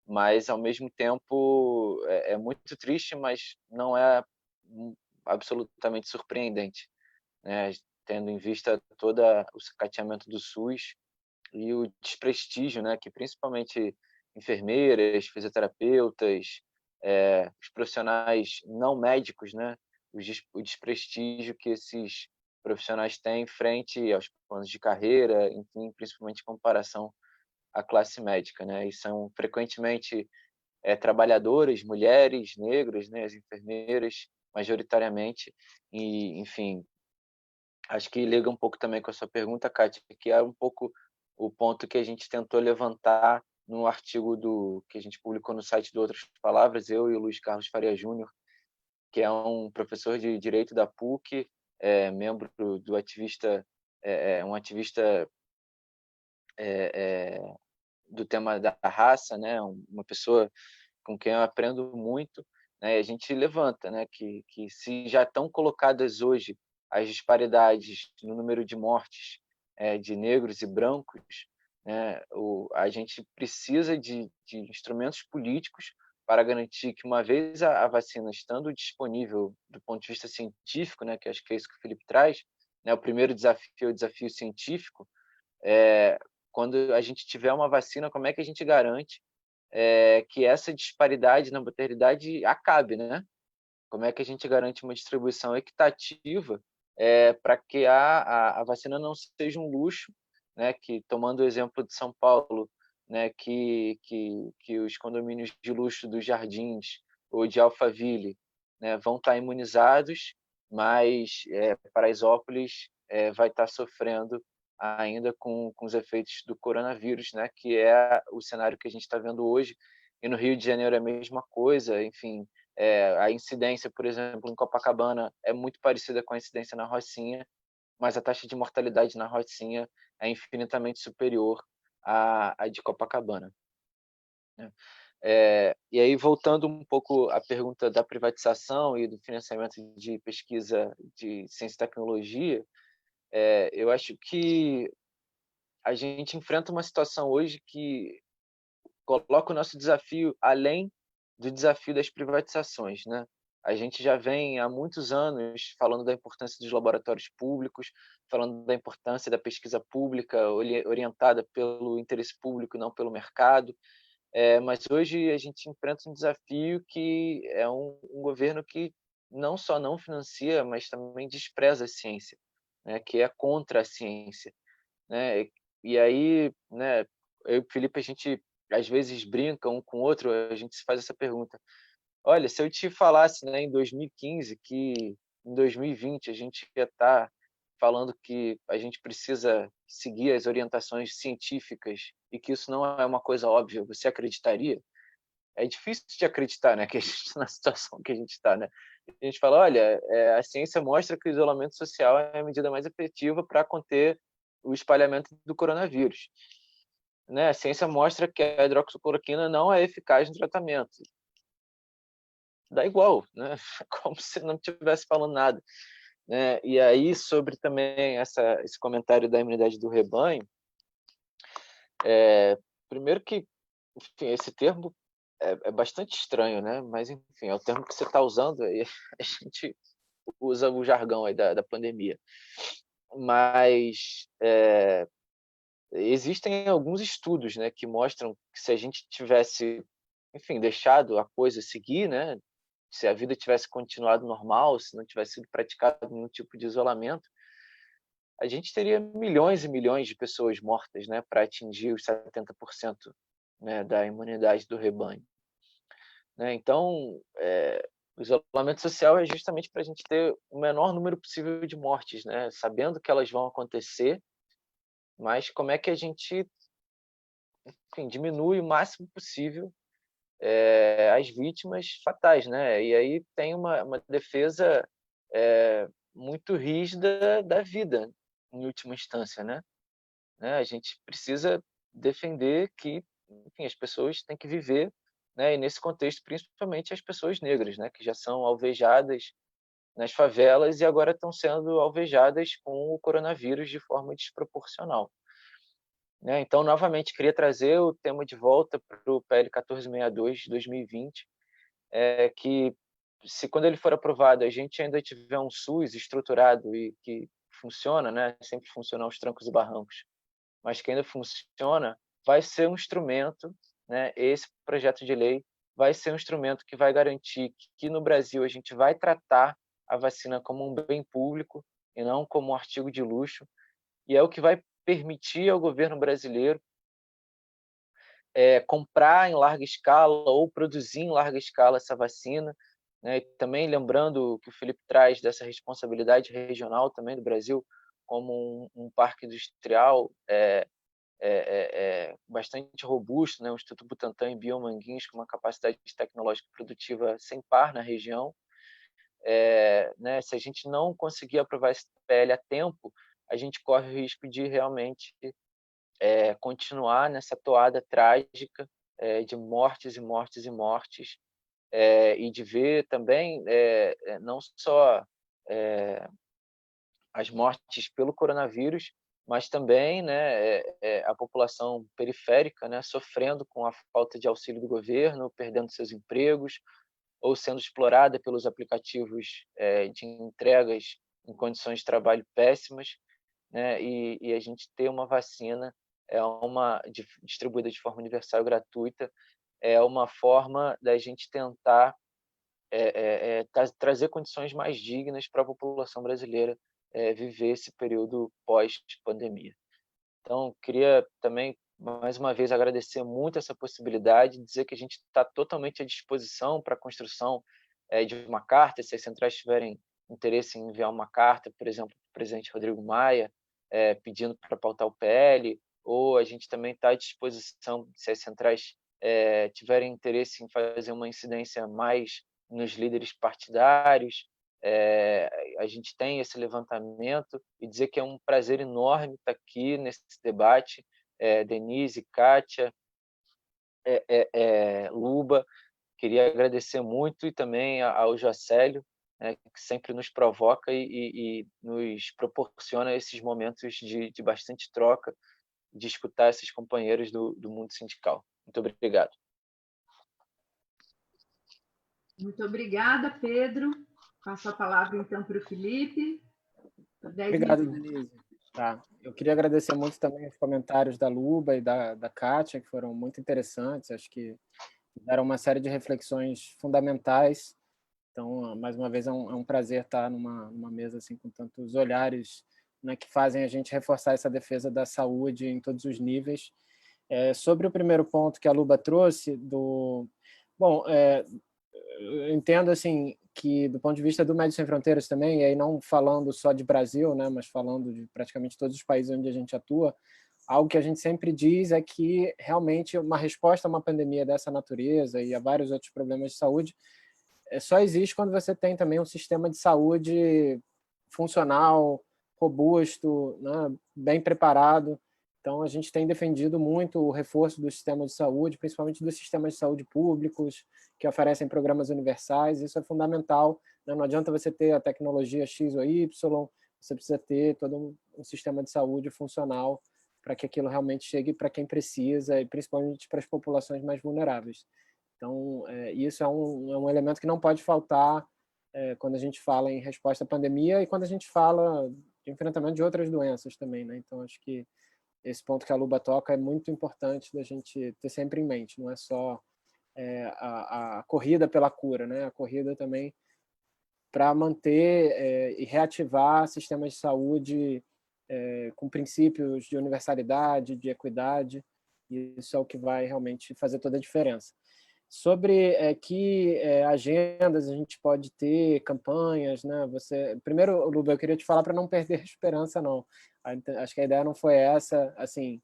mas, ao mesmo tempo, é muito triste, mas não é absolutamente surpreendente, né? Tendo em vista todo o sucateamento do SUS e o desprestígio, né, que principalmente enfermeiras, fisioterapeutas, os profissionais não médicos, né, o desprestígio que esses profissionais têm frente aos planos de carreira, enfim, principalmente em comparação à classe médica, né? E são frequentemente trabalhadoras, mulheres, negras, né, as enfermeiras, majoritariamente, e, enfim, acho que liga um pouco também com a sua pergunta, Kátia, que é um pouco o ponto que a gente tentou levantar no artigo que a gente publicou no site do Outras Palavras, eu e o Luiz Carlos Faria Júnior, que é um professor de Direito da PUC, membro do ativista, um ativista do tema da raça, né, uma pessoa com quem eu aprendo muito, né, e a gente levanta, né, que se já estão colocadas hoje as disparidades no número de mortes de negros e brancos, né, a gente precisa de instrumentos políticos para garantir que, uma vez a vacina estando disponível do ponto de vista científico, né, que acho que é isso que o Felipe traz, né, o primeiro desafio é o desafio científico, quando a gente tiver uma vacina, como é que a gente garante que essa disparidade na maternidade acabe, né? Como é que a gente garante uma distribuição equitativa para que a vacina não seja um luxo, né? Que, tomando o exemplo de São Paulo, né? Que os condomínios de luxo dos Jardins ou de Alphaville, né, vão estar imunizados, mas Paraisópolis vai estar sofrendo ainda com os efeitos do coronavírus, né, que é o cenário que a gente está vendo hoje. E no Rio de Janeiro é a mesma coisa, enfim, a incidência, por exemplo, em Copacabana é muito parecida com a incidência na Rocinha, mas a taxa de mortalidade na Rocinha é infinitamente superior à de Copacabana, né? E aí, voltando um pouco à pergunta da privatização e do financiamento de pesquisa de ciência e tecnologia, eu acho que a gente enfrenta uma situação hoje que coloca o nosso desafio além do desafio das privatizações, né? A gente já vem há muitos anos falando da importância dos laboratórios públicos, falando da importância da pesquisa pública orientada pelo interesse público e não pelo mercado. Mas hoje a gente enfrenta um desafio que é um governo que não só não financia, mas também despreza a ciência, né? Que é contra a ciência, né? E aí, né, eu e o Felipe, a gente às vezes brinca um com o outro, a gente se faz essa pergunta. Olha, se eu te falasse, né, em 2015 que em 2020 a gente ia estar falando que a gente precisa seguir as orientações científicas e que isso não é uma coisa óbvia, você acreditaria? É difícil de acreditar, né, que a gente está na situação que a gente está, né? A gente fala, olha, a ciência mostra que o isolamento social é a medida mais efetiva para conter o espalhamento do coronavírus, né? A ciência mostra que a hidroxicloroquina não é eficaz no tratamento. Dá igual, né? Como se não estivesse falando nada, né? E aí, sobre também esse comentário da imunidade do rebanho, primeiro que, enfim, esse termo é bastante estranho, né? Mas, enfim, é o termo que você está usando, aí a gente usa o jargão aí da pandemia. Mas existem alguns estudos, né, que mostram que se a gente tivesse, enfim, deixado a coisa seguir, né, se a vida tivesse continuado normal, se não tivesse sido praticado nenhum tipo de isolamento, a gente teria milhões e milhões de pessoas mortas, né, para atingir os 70%, né, da imunidade do rebanho. Né? Então, o isolamento social é justamente para a gente ter o menor número possível de mortes, né? Sabendo que elas vão acontecer, mas como é que a gente, enfim, diminui o máximo possível as vítimas fatais, né? E aí tem uma defesa muito rígida da vida, em última instância, né? A gente precisa defender que, enfim, as pessoas têm que viver, né? E nesse contexto, principalmente as pessoas negras, né? Que já são alvejadas nas favelas e agora estão sendo alvejadas com o coronavírus de forma desproporcional. Né? Então, novamente, queria trazer o tema de volta para o PL 1462 de 2020, que, se quando ele for aprovado, a gente ainda tiver um SUS estruturado e que funciona, né? Sempre funciona aos trancos e barrancos, mas que ainda funciona, vai ser um instrumento, né? Esse projeto de lei vai ser um instrumento que vai garantir que no Brasil a gente vai tratar a vacina como um bem público e não como um artigo de luxo, e é o que vai permitir ao governo brasileiro comprar em larga escala ou produzir em larga escala essa vacina, né? E também lembrando que o Felipe traz dessa responsabilidade regional também do Brasil como um parque industrial bastante robusto, né? O Instituto Butantan em Biomanguinhos, com uma capacidade tecnológica e produtiva sem par na região. Né? Se a gente não conseguir aprovar esse PL a tempo, a gente corre o risco de realmente continuar nessa toada trágica de mortes e mortes e mortes, e de ver também não só as mortes pelo coronavírus, mas também, né, a população periférica, né, sofrendo com a falta de auxílio do governo, perdendo seus empregos ou sendo explorada pelos aplicativos de entregas em condições de trabalho péssimas, né, e a gente ter uma vacina distribuída de forma universal e gratuita é uma forma da gente tentar trazer condições mais dignas para a população brasileira viver esse período pós-pandemia. Então, queria também, mais uma vez, agradecer muito essa possibilidade, dizer que a gente está totalmente à disposição para a construção de uma carta, se as centrais tiverem interesse em enviar uma carta, por exemplo, para o presidente Rodrigo Maia, pedindo para pautar o PL, ou a gente também está à disposição, se as centrais tiverem interesse em fazer uma incidência mais nos líderes partidários, a gente tem esse levantamento, e dizer que é um prazer enorme estar aqui nesse debate, Denise, Kátia, Luba, queria agradecer muito, e também ao Jocélio, né, que sempre nos provoca e nos proporciona esses momentos de bastante troca, de escutar esses companheiros do mundo sindical. Muito obrigado. Muito obrigada, Pedro. Passo a palavra, então, para o Felipe. Obrigado, Denise. Tá. Eu queria agradecer muito também os comentários da Luba e da Kátia, que foram muito interessantes, acho que deram uma série de reflexões fundamentais. Então, mais uma vez, é um prazer estar numa mesa assim, com tantos olhares, né, que fazem a gente reforçar essa defesa da saúde em todos os níveis. Sobre o primeiro ponto que a Luba trouxe, bom, eu entendo assim que, do ponto de vista do Médicos Sem Fronteiras também, e aí não falando só de Brasil, né, mas falando de praticamente todos os países onde a gente atua, algo que a gente sempre diz é que realmente uma resposta a uma pandemia dessa natureza e a vários outros problemas de saúde só existe quando você tem também um sistema de saúde funcional, robusto, né, bem preparado. Então, a gente tem defendido muito o reforço do sistema de saúde, principalmente dos sistemas de saúde públicos, que oferecem programas universais. Isso é fundamental, né? Não adianta você ter a tecnologia X ou Y, você precisa ter todo um sistema de saúde funcional para que aquilo realmente chegue para quem precisa, e principalmente para as populações mais vulneráveis. Então, isso é um elemento que não pode faltar quando a gente fala em resposta à pandemia e quando a gente fala de enfrentamento de outras doenças também, né? Então, acho que esse ponto que a Luba toca é muito importante da gente ter sempre em mente. Não é só a corrida pela cura, né? A corrida também para manter e reativar sistemas de saúde com princípios de universalidade, de equidade, e isso é o que vai realmente fazer toda a diferença. Sobre que agendas a gente pode ter, campanhas, né? Primeiro, Luba, eu queria te falar para não perder a esperança, não. Acho que a ideia não foi essa, assim,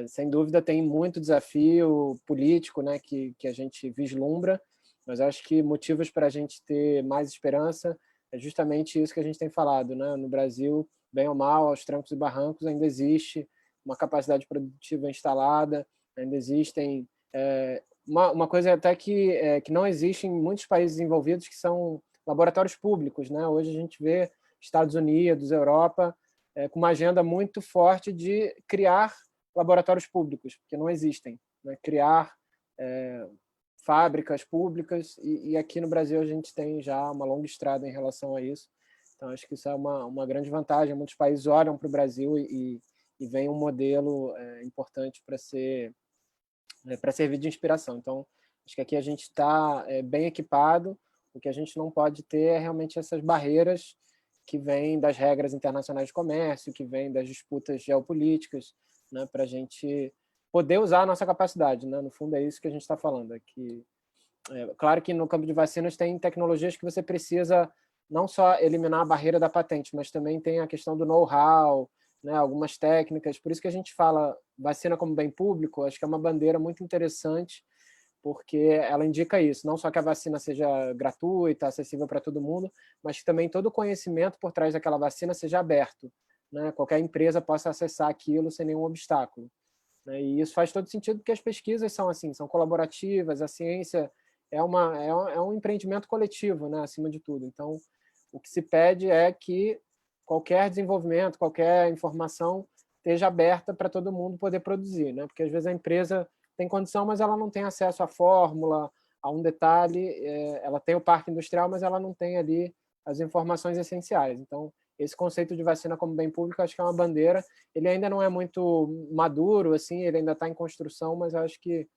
sem dúvida tem muito desafio político, né, que a gente vislumbra, mas acho que motivos para a gente ter mais esperança é justamente isso que a gente tem falado, né? No Brasil, bem ou mal, aos trancos e barrancos, ainda existe uma capacidade produtiva instalada, ainda existem uma coisa até que não existe em muitos países desenvolvidos, que são laboratórios públicos, né? Hoje a gente vê Estados Unidos, Europa, com uma agenda muito forte de criar laboratórios públicos, porque não existem, né? Criar fábricas públicas, e aqui no Brasil a gente tem já uma longa estrada em relação a isso. Então, acho que isso é uma grande vantagem. Muitos países olham para o Brasil e vem um modelo importante para servir de inspiração. Então, acho que aqui a gente está bem equipado. O que a gente não pode ter é realmente essas barreiras que vêm das regras internacionais de comércio, que vêm das disputas geopolíticas, né, para a gente poder usar a nossa capacidade, né? No fundo, é isso que a gente está falando. Claro que no campo de vacinas tem tecnologias que você precisa não só eliminar a barreira da patente, mas também tem a questão do know-how, né, algumas técnicas. Por isso que a gente fala vacina como bem público, acho que é uma bandeira muito interessante, porque ela indica isso, não só que a vacina seja gratuita, acessível para todo mundo, mas que também todo o conhecimento por trás daquela vacina seja aberto, né? Qualquer empresa possa acessar aquilo sem nenhum obstáculo, né? E isso faz todo sentido, porque as pesquisas são assim, são colaborativas, a ciência é um empreendimento coletivo, né, acima de tudo. Então, o que se pede é que qualquer desenvolvimento, qualquer informação esteja aberta para todo mundo poder produzir, né? Porque às vezes a empresa tem condição, mas ela não tem acesso à fórmula, a um detalhe, ela tem o parque industrial, mas ela não tem ali as informações essenciais. Então, esse conceito de vacina como bem público, acho que é uma bandeira. Ele ainda não é muito maduro, assim, ele ainda está em construção, mas acho que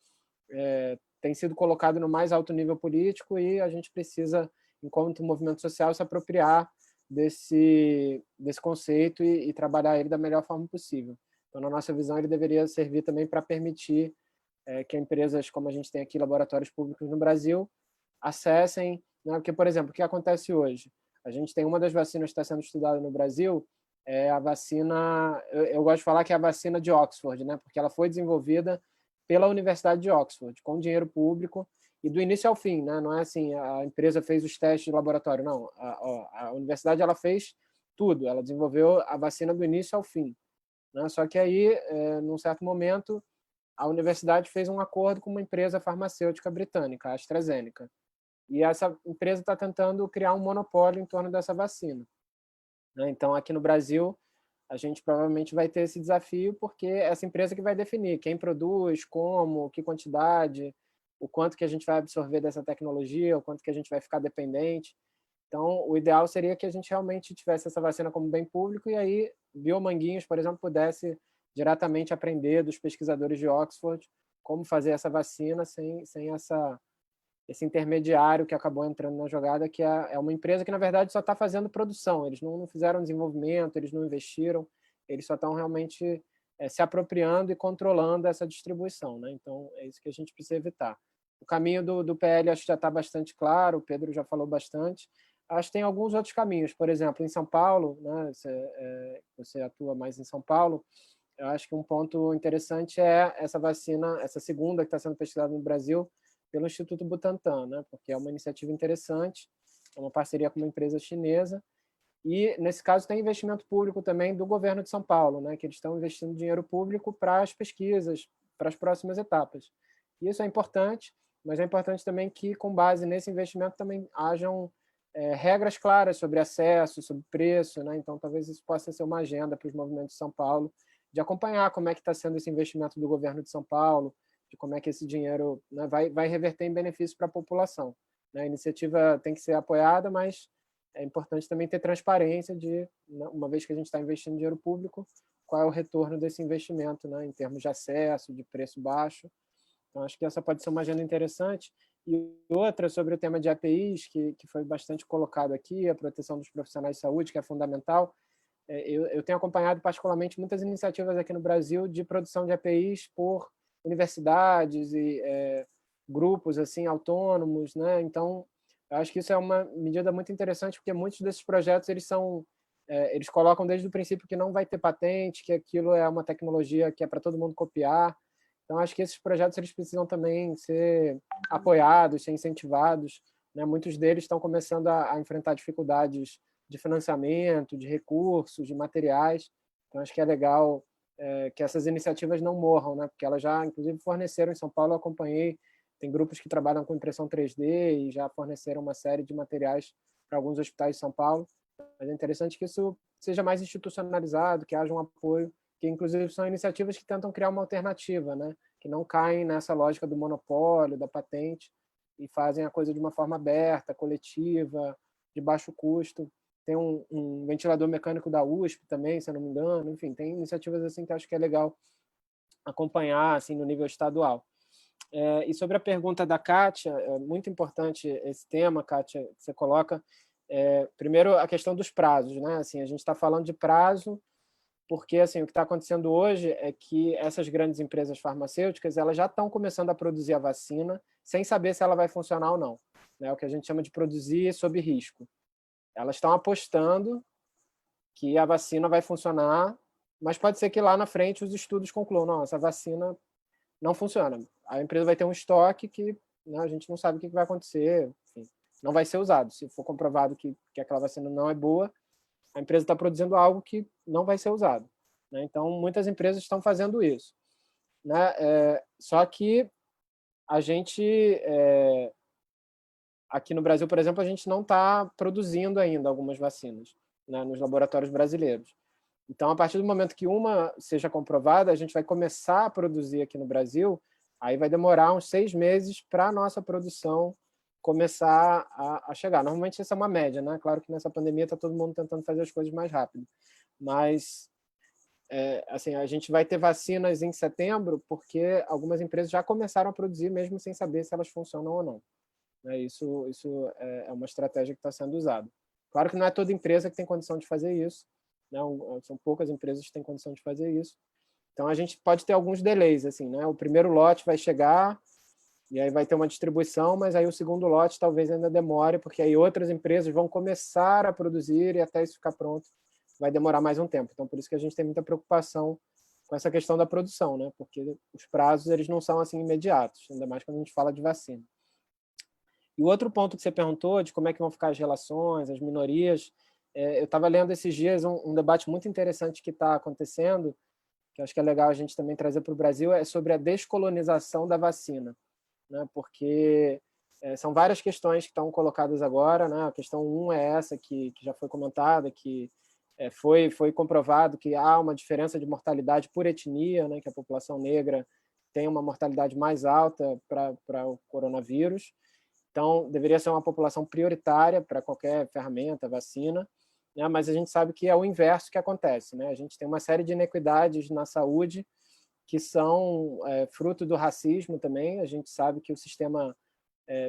tem sido colocado no mais alto nível político, e a gente precisa, enquanto movimento social, se apropriar desse conceito e trabalhar ele da melhor forma possível. Então, na nossa visão, ele deveria servir também para permitir que empresas, como a gente tem aqui, laboratórios públicos no Brasil, acessem, né? Porque, por exemplo, o que acontece hoje? A gente tem uma das vacinas que está sendo estudada no Brasil, a vacina, eu gosto de falar que é a vacina de Oxford, né? Porque ela foi desenvolvida pela Universidade de Oxford, com dinheiro público, e do início ao fim, né? Não é assim, a empresa fez os testes de laboratório, não. A universidade ela fez tudo, ela desenvolveu a vacina do início ao fim, né? Só que aí, num certo momento, a universidade fez um acordo com uma empresa farmacêutica britânica, a AstraZeneca, e essa empresa está tentando criar um monopólio em torno dessa vacina, né? Então, aqui no Brasil, a gente provavelmente vai ter esse desafio, porque é essa empresa que vai definir quem produz, como, que quantidade, o quanto que a gente vai absorver dessa tecnologia, o quanto que a gente vai ficar dependente. Então, o ideal seria que a gente realmente tivesse essa vacina como bem público, e aí Biomanguinhos, por exemplo, pudesse diretamente aprender dos pesquisadores de Oxford como fazer essa vacina sem esse intermediário que acabou entrando na jogada, que é uma empresa que, na verdade, só está fazendo produção. Eles não fizeram desenvolvimento, eles não investiram, eles só estão realmente se apropriando e controlando essa distribuição, né? Então, é isso que a gente precisa evitar. O caminho do PL acho que já está bastante claro, o Pedro já falou bastante. Acho que tem alguns outros caminhos. Por exemplo, em São Paulo, né, você atua mais em São Paulo, eu acho que um ponto interessante é essa vacina, essa segunda que está sendo pesquisada no Brasil, pelo Instituto Butantan, né? Porque é uma iniciativa interessante, é uma parceria com uma empresa chinesa, e, nesse caso, tem investimento público também do governo de São Paulo, né? Que eles estão investindo dinheiro público para as pesquisas, para as próximas etapas. E isso é importante, mas é importante também que, com base nesse investimento, também hajam regras claras sobre acesso, sobre preço, né? Então, talvez isso possa ser uma agenda para os movimentos de São Paulo, de acompanhar como é que está sendo esse investimento do governo de São Paulo, de como é que esse dinheiro, né, vai reverter em benefício para a população, né? A iniciativa tem que ser apoiada, mas é importante também ter transparência de, uma vez que a gente está investindo dinheiro público, qual é o retorno desse investimento, né, em termos de acesso, de preço baixo. Então, acho que essa pode ser uma agenda interessante. E outra sobre o tema de APIs, que foi bastante colocado aqui, a proteção dos profissionais de saúde, que é fundamental. eu tenho acompanhado particularmente muitas iniciativas aqui no Brasil de produção de APIs por universidades e grupos assim autônomos, né? Então, eu acho que isso é uma medida muito interessante, porque muitos desses projetos eles colocam desde o princípio que não vai ter patente, que aquilo é uma tecnologia que é para todo mundo copiar. Então, acho que esses projetos eles precisam também ser apoiados, ser incentivados, né? Muitos deles estão começando a enfrentar dificuldades de financiamento, de recursos, de materiais. Então, acho que é legal que essas iniciativas não morram, né? Porque elas já, inclusive, forneceram em São Paulo, eu acompanhei, tem grupos que trabalham com impressão 3D e já forneceram uma série de materiais para alguns hospitais de São Paulo. Mas é interessante que isso seja mais institucionalizado, que haja um apoio, que inclusive são iniciativas que tentam criar uma alternativa, né? Que não caem nessa lógica do monopólio, da patente, e fazem a coisa de uma forma aberta, coletiva, de baixo custo. Tem um ventilador mecânico da USP também, se eu não me engano. Enfim, tem iniciativas assim que acho que é legal acompanhar assim, no nível estadual. E sobre a pergunta da Kátia, é muito importante esse tema, Kátia, que você coloca. Primeiro, a questão dos prazos, né? Assim, a gente está falando de prazo porque assim, o que está acontecendo hoje é que essas grandes empresas farmacêuticas elas já estão começando a produzir a vacina sem saber se ela vai funcionar ou não. Né? O que a gente chama de produzir sob risco. Elas estão apostando que a vacina vai funcionar, mas pode ser que lá na frente os estudos concluam, não, essa vacina não funciona. A empresa vai ter um estoque que, né, a gente não sabe o que vai acontecer, enfim, não vai ser usado. Se for comprovado que aquela vacina não é boa, a empresa está produzindo algo que não vai ser usado. Né? Então, muitas empresas estão fazendo isso. Né? Só que a gente, aqui no Brasil, por exemplo, a gente não está produzindo ainda algumas vacinas, né, nos laboratórios brasileiros. Então, a partir do momento que uma seja comprovada, a gente vai começar a produzir aqui no Brasil, aí vai demorar uns 6 meses para a nossa produção começar a chegar. Normalmente, essa é uma média, né? Claro que nessa pandemia está todo mundo tentando fazer as coisas mais rápido. Mas, assim, a gente vai ter vacinas em setembro porque algumas empresas já começaram a produzir mesmo sem saber se elas funcionam ou não. Isso é uma estratégia que está sendo usada. Claro que não é toda empresa que tem condição de fazer isso, né? São poucas empresas que têm condição de fazer isso. Então, a gente pode ter alguns delays. Assim, né? O primeiro lote vai chegar e aí vai ter uma distribuição, mas aí o segundo lote talvez ainda demore, porque aí outras empresas vão começar a produzir e até isso ficar pronto vai demorar mais um tempo. Então, por isso que a gente tem muita preocupação com essa questão da produção, né? Porque os prazos eles não são assim imediatos, ainda mais quando a gente fala de vacina. E o outro ponto que você perguntou, de como é que vão ficar as relações, as minorias, eu estava lendo esses dias um debate muito interessante que está acontecendo, que acho que é legal a gente também trazer para o Brasil, é sobre a descolonização da vacina. Né? Porque são várias questões que estão colocadas agora. Né? A questão 1 é essa que já foi comentada, que foi comprovado que há uma diferença de mortalidade por etnia, né? Que a população negra tem uma mortalidade mais alta para o coronavírus. Então, deveria ser uma população prioritária para qualquer ferramenta, vacina, né? Mas a gente sabe que é o inverso que acontece. Né? A gente tem uma série de inequidades na saúde que são fruto do racismo também. A gente sabe que o sistema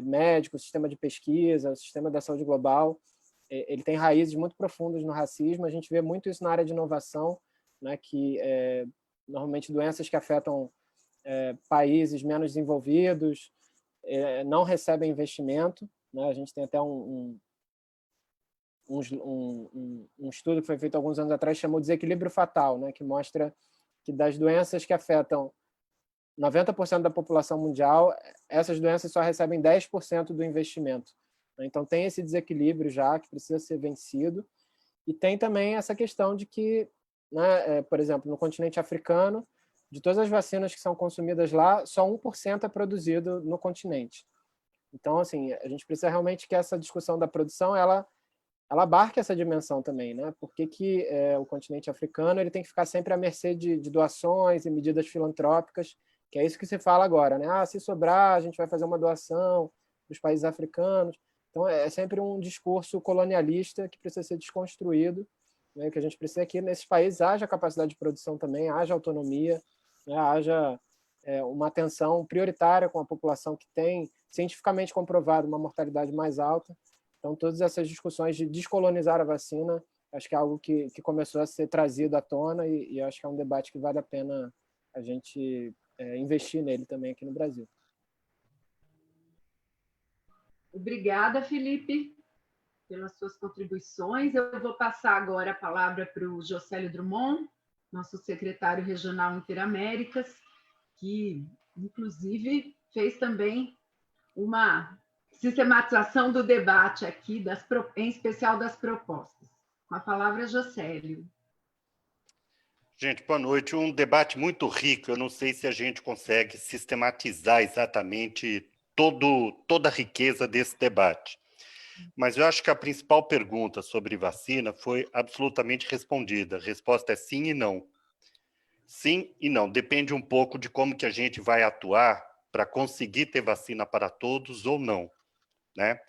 médico, o sistema de pesquisa, o sistema da saúde global, ele tem raízes muito profundas no racismo. A gente vê muito isso na área de inovação, né, que normalmente doenças que afetam países menos desenvolvidos não recebem investimento. Né? A gente tem até um estudo que foi feito alguns anos atrás, chamou Desequilíbrio Fatal, né, que mostra que das doenças que afetam 90% da população mundial, essas doenças só recebem 10% do investimento. Então, tem esse desequilíbrio já que precisa ser vencido. E tem também essa questão de que, né, por exemplo, no continente africano, de todas as vacinas que são consumidas lá, só 1% é produzido no continente. Então, assim, a gente precisa realmente que essa discussão da produção, ela abarque essa dimensão também, né? Por que o continente africano ele tem que ficar sempre à mercê de doações e medidas filantrópicas, que é isso que se fala agora, né? Se sobrar, a gente vai fazer uma doação para os países africanos. Então, é sempre um discurso colonialista que precisa ser desconstruído, né? Que a gente precisa que nesses países haja capacidade de produção também, haja autonomia, né? Haja uma atenção prioritária com a população que tem cientificamente comprovado uma mortalidade mais alta. Então, todas essas discussões de descolonizar a vacina, acho que é algo que começou a ser trazido à tona e acho que é um debate que vale a pena a gente investir nele também aqui no Brasil. Obrigada, Felipe, pelas suas contribuições. Eu vou passar agora a palavra para o Josélio Drummond, nosso secretário regional Interaméricas, que, inclusive, fez também uma sistematização do debate aqui, em especial das propostas. Com a palavra, Josélio. Gente, boa noite. Um debate muito rico. Eu não sei se a gente consegue sistematizar exatamente toda a riqueza desse debate. Mas eu acho que a principal pergunta sobre vacina foi absolutamente respondida. A resposta é sim e não. Sim e não. Depende um pouco de como que a gente vai atuar para conseguir ter vacina para todos ou não, né?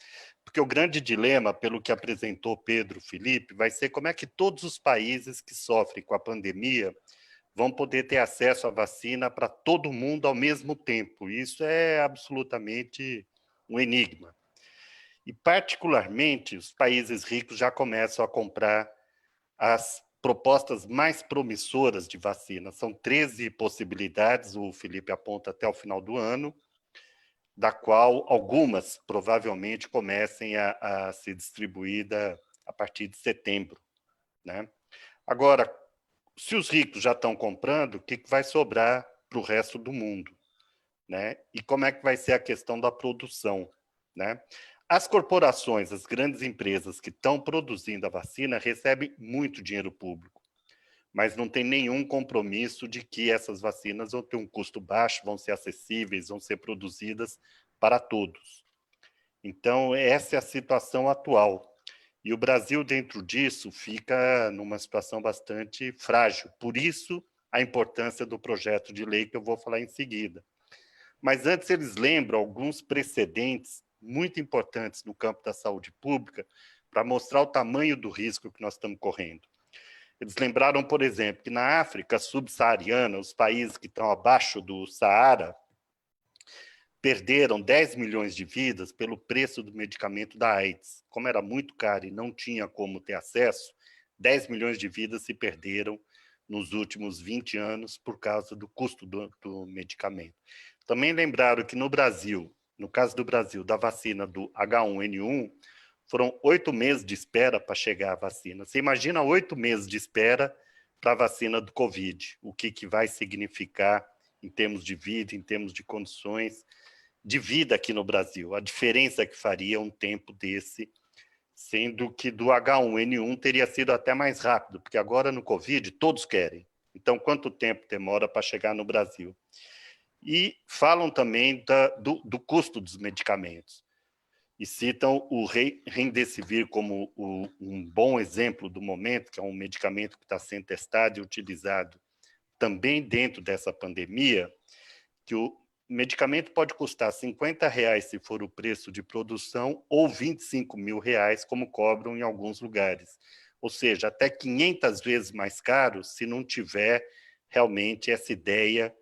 Porque o grande dilema, pelo que apresentou Pedro Felipe, vai ser como é que todos os países que sofrem com a pandemia vão poder ter acesso à vacina para todo mundo ao mesmo tempo. Isso é absolutamente um enigma. E, particularmente, os países ricos já começam a comprar as propostas mais promissoras de vacina. São 13 possibilidades, o Felipe aponta até o final do ano, da qual algumas provavelmente comecem a ser distribuídas a partir de setembro, né? Agora, se os ricos já estão comprando, o que vai sobrar para o resto do mundo, né? E como é que vai ser a questão da produção, né? As corporações, as grandes empresas que estão produzindo a vacina recebem muito dinheiro público, mas não tem nenhum compromisso de que essas vacinas vão ter um custo baixo, vão ser acessíveis, vão ser produzidas para todos. Então, essa é a situação atual. E o Brasil, dentro disso, fica numa situação bastante frágil. Por isso, a importância do projeto de lei que eu vou falar em seguida. Mas antes, eles lembram alguns precedentes muito importantes no campo da saúde pública para mostrar o tamanho do risco que nós estamos correndo. Eles lembraram, por exemplo, que na África subsaariana, os países que estão abaixo do Saara, perderam 10 milhões de vidas pelo preço do medicamento da AIDS. Como era muito caro e não tinha como ter acesso, 10 milhões de vidas se perderam nos últimos 20 anos por causa do custo do medicamento. Também lembraram que no Brasil, no caso do Brasil, da vacina do H1N1, foram 8 meses de espera para chegar a vacina. Você imagina 8 meses de espera para a vacina do Covid, o que vai significar em termos de vida, em termos de condições de vida aqui no Brasil, a diferença que faria um tempo desse, sendo que do H1N1 teria sido até mais rápido, porque agora no Covid todos querem. Então, quanto tempo demora para chegar no Brasil? E falam também do custo dos medicamentos. E citam o Remdesivir como um bom exemplo do momento, que é um medicamento que está sendo testado e utilizado também dentro dessa pandemia, que o medicamento pode custar R$50 se for o preço de produção ou R$25 mil, como cobram em alguns lugares. Ou seja, até 500 vezes mais caro se não tiver realmente essa ideia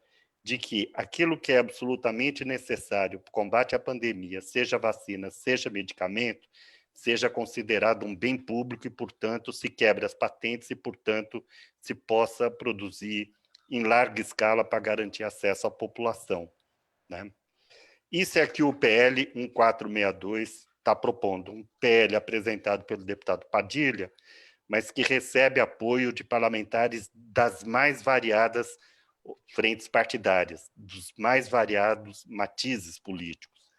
de que aquilo que é absolutamente necessário para o combate à pandemia, seja vacina, seja medicamento, seja considerado um bem público e, portanto, se quebre as patentes e, portanto, se possa produzir em larga escala para garantir acesso à população, né? Isso é que o PL 1462 está propondo, um PL apresentado pelo deputado Padilha, mas que recebe apoio de parlamentares das mais variadas frentes partidárias, dos mais variados matizes políticos.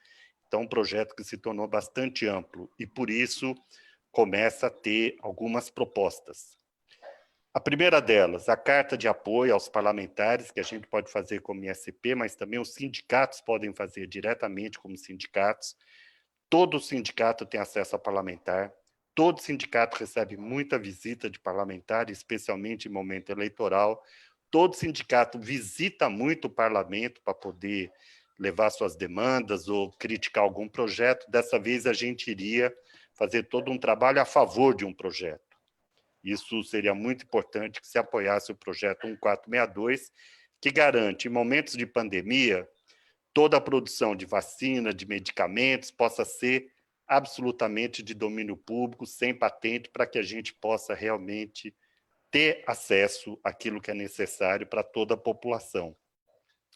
Então, um projeto que se tornou bastante amplo e, por isso, começa a ter algumas propostas. A primeira delas, a carta de apoio aos parlamentares, que a gente pode fazer como ISP, mas também os sindicatos podem fazer diretamente como sindicatos. Todo sindicato tem acesso a parlamentar, todo sindicato recebe muita visita de parlamentar, especialmente em momento eleitoral. Todo sindicato visita muito o parlamento para poder levar suas demandas ou criticar algum projeto. Dessa vez, a gente iria fazer todo um trabalho a favor de um projeto. Isso seria muito importante que se apoiasse o projeto 1462, que garante, em momentos de pandemia, toda a produção de vacina, de medicamentos, possa ser absolutamente de domínio público, sem patente, para que a gente possa realmente ter acesso àquilo que é necessário para toda a população,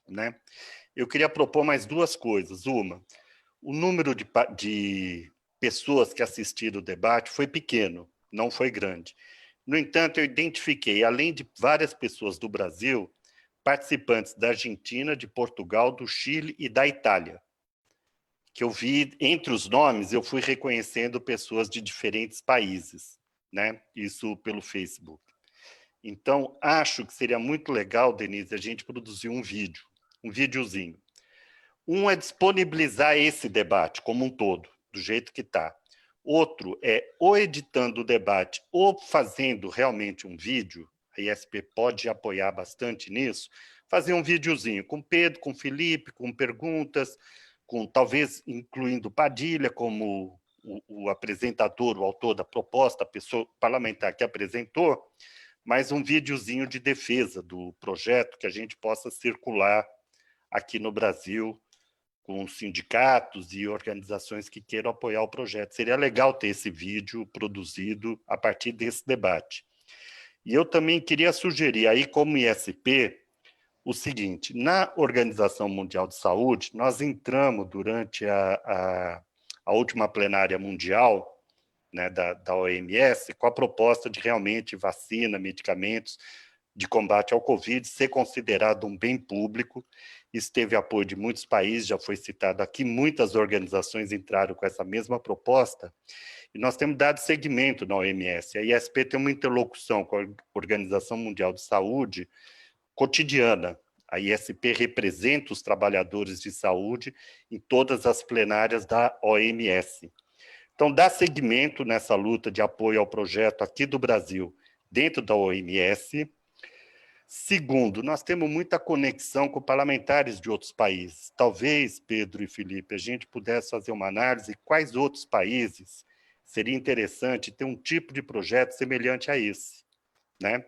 né? Eu queria propor mais duas coisas. Uma, o número de pessoas que assistiram o debate foi pequeno, não foi grande. No entanto, eu identifiquei, além de várias pessoas do Brasil, participantes da Argentina, de Portugal, do Chile e da Itália, que eu vi, entre os nomes, eu fui reconhecendo pessoas de diferentes países, né? Isso pelo Facebook. Então, acho que seria muito legal, Denise, a gente produzir um vídeo, um videozinho. Um é disponibilizar esse debate como um todo, do jeito que está. Outro é ou editando o debate ou fazendo realmente um vídeo, a ISP pode apoiar bastante nisso, fazer um videozinho com Pedro, com Felipe, com perguntas, com talvez incluindo Padilha como o apresentador, o autor da proposta, a pessoa parlamentar que apresentou, mas um videozinho de defesa do projeto que a gente possa circular aqui no Brasil com sindicatos e organizações que queiram apoiar o projeto. Seria legal ter esse vídeo produzido a partir desse debate. E eu também queria sugerir aí, como ISP, o seguinte: na Organização Mundial de Saúde, nós entramos durante a última plenária mundial, né, da OMS, com a proposta de realmente vacina, medicamentos de combate ao Covid ser considerado um bem público. Isso teve apoio de muitos países, já foi citado aqui, muitas organizações entraram com essa mesma proposta, e nós temos dado seguimento na OMS. A ISP tem uma interlocução com a Organização Mundial de Saúde cotidiana. A ISP representa os trabalhadores de saúde em todas as plenárias da OMS. Então, dá seguimento nessa luta de apoio ao projeto aqui do Brasil, dentro da OMS. Segundo, nós temos muita conexão com parlamentares de outros países. Talvez, Pedro e Felipe, a gente pudesse fazer uma análise de quais outros países seria interessante ter um tipo de projeto semelhante a esse, né?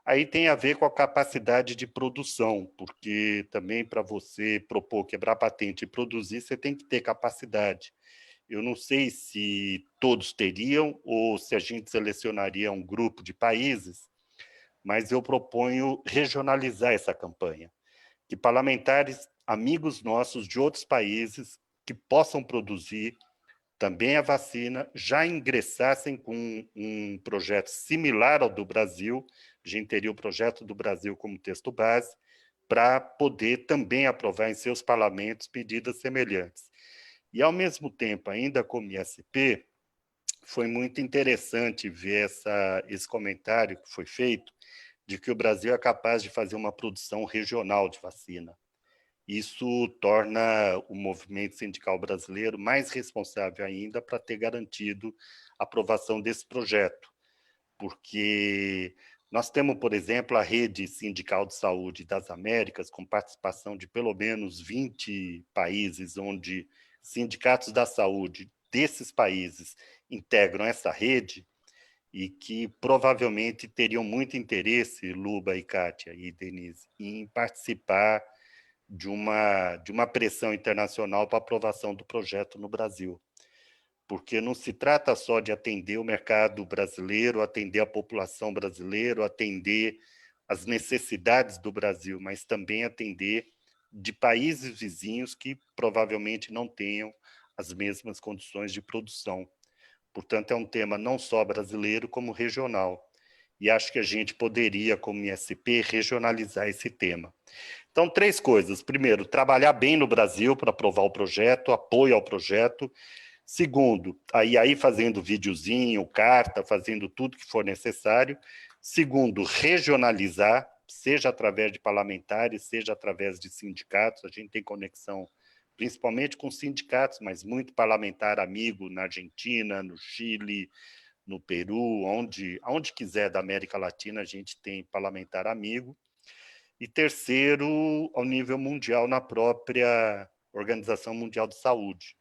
Aí tem a ver com a capacidade de produção, porque também para você propor quebrar patente e produzir, você tem que ter capacidade. Eu não sei se todos teriam ou se a gente selecionaria um grupo de países, mas eu proponho regionalizar essa campanha, que parlamentares, amigos nossos de outros países, que possam produzir também a vacina, já ingressassem com um projeto similar ao do Brasil, a gente teria o projeto do Brasil como texto base, para poder também aprovar em seus parlamentos medidas semelhantes. E, ao mesmo tempo, ainda como ISP, foi muito interessante ver esse comentário que foi feito, de que o Brasil é capaz de fazer uma produção regional de vacina. Isso torna o movimento sindical brasileiro mais responsável ainda para ter garantido a aprovação desse projeto, porque nós temos, por exemplo, a Rede Sindical de Saúde das Américas, com participação de pelo menos 20 países, onde sindicatos da saúde desses países integram essa rede, e que provavelmente teriam muito interesse, Luba e Kátia e Denise, em participar de uma pressão internacional para aprovação do projeto no Brasil. Porque não se trata só de atender o mercado brasileiro, atender a população brasileira, atender as necessidades do Brasil, mas também atender de países vizinhos que provavelmente não tenham as mesmas condições de produção. Portanto, é um tema não só brasileiro, como regional. E acho que a gente poderia, como ISP, regionalizar esse tema. Então, 3 coisas. Primeiro, trabalhar bem no Brasil para aprovar o projeto, apoio ao projeto. Segundo, aí fazendo videozinho, carta, fazendo tudo que for necessário. Segundo, regionalizar, seja através de parlamentares, seja através de sindicatos. A gente tem conexão principalmente com sindicatos, mas muito parlamentar amigo na Argentina, no Chile, no Peru, onde quiser da América Latina, a gente tem parlamentar amigo. E terceiro, ao nível mundial, na própria Organização Mundial de Saúde,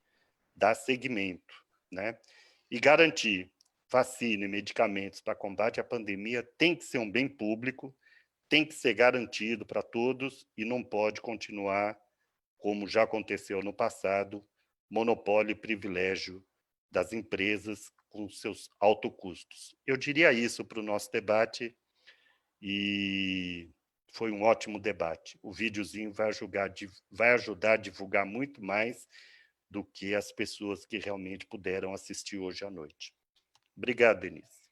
dar seguimento, né? E garantir vacina e medicamentos para combate à pandemia tem que ser um bem público, tem que ser garantido para todos e não pode continuar, como já aconteceu no passado, monopólio e privilégio das empresas com seus altos custos. Eu diria isso para o nosso debate, e foi um ótimo debate. O videozinho vai ajudar a divulgar muito mais do que as pessoas que realmente puderam assistir hoje à noite. Obrigado, Denise.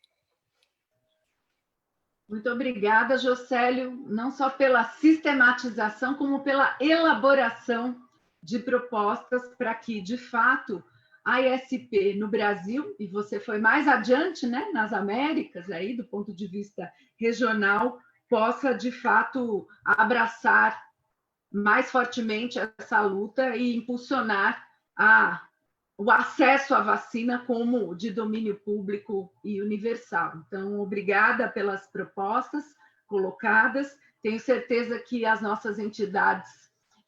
Muito obrigada, Jocélio, não só pela sistematização, como pela elaboração de propostas para que, de fato, a ISP no Brasil, e você foi mais adiante, né, nas Américas, aí, do ponto de vista regional, possa, de fato, abraçar mais fortemente essa luta e impulsionar o acesso à vacina como de domínio público e universal. Então, obrigada pelas propostas colocadas. Tenho certeza que as nossas entidades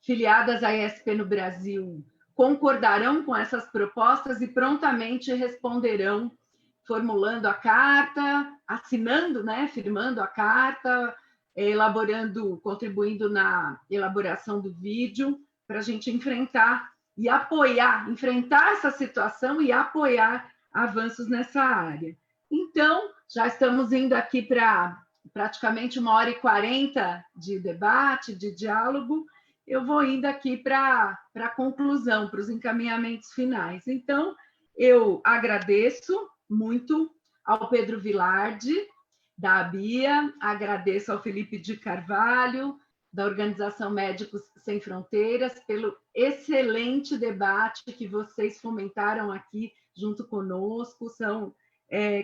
filiadas à ISP no Brasil concordarão com essas propostas e prontamente responderão, formulando a carta, assinando, né, firmando a carta, elaborando, contribuindo na elaboração do vídeo, para a gente enfrentar essa situação e apoiar avanços nessa área. Então, já estamos indo aqui para praticamente 1h40 de debate, de diálogo. Eu vou indo aqui para a conclusão, para os encaminhamentos finais. Então, eu agradeço muito ao Pedro Vilardi, da ABIA, agradeço ao Felipe de Carvalho, da Organização Médicos Sem Fronteiras, pelo excelente debate que vocês fomentaram aqui junto conosco. São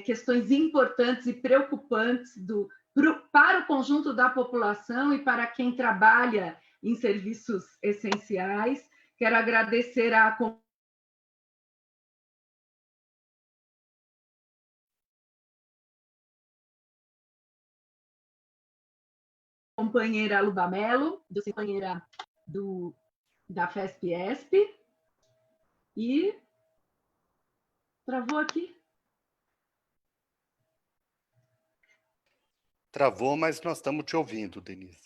questões importantes e preocupantes para o conjunto da população e para quem trabalha em serviços essenciais. Quero agradecer a companheira Luba Mello, companheira da FESP-ESP, e travou aqui. Travou, mas nós estamos te ouvindo, Denise.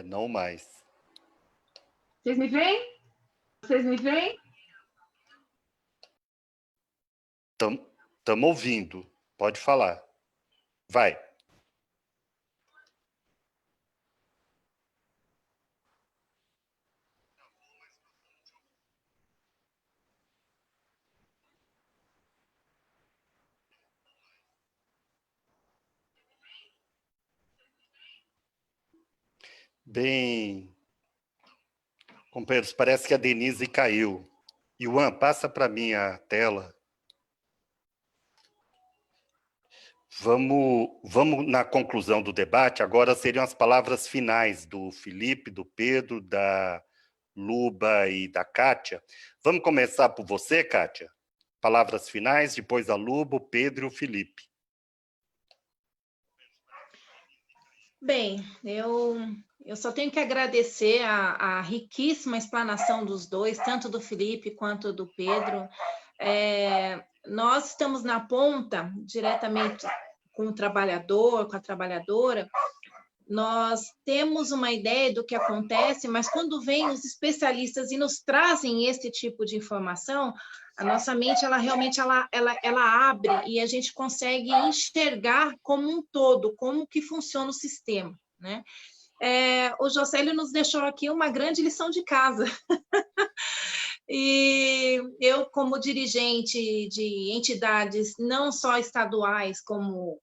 Não mais. Vocês me veem? Vocês me veem? Estamos ouvindo. Pode falar. Vai. Bem, companheiros, parece que a Denise caiu. Iwan, passa para mim a tela. Vamos na conclusão do debate. Agora seriam as palavras finais do Felipe, do Pedro, da Luba e da Kátia. Vamos começar por você, Kátia? Palavras finais, depois a Luba, o Pedro e o Felipe. Bem, eu só tenho que agradecer a riquíssima explanação dos dois, tanto do Felipe quanto do Pedro. Nós estamos na ponta, diretamente com o trabalhador, com a trabalhadora, nós temos uma ideia do que acontece, mas quando vêm os especialistas e nos trazem esse tipo de informação, a nossa mente, ela realmente ela abre e a gente consegue enxergar como um todo, como que funciona o sistema, né? O Jocélio nos deixou aqui uma grande lição de casa. E eu, como dirigente de entidades não só estaduais como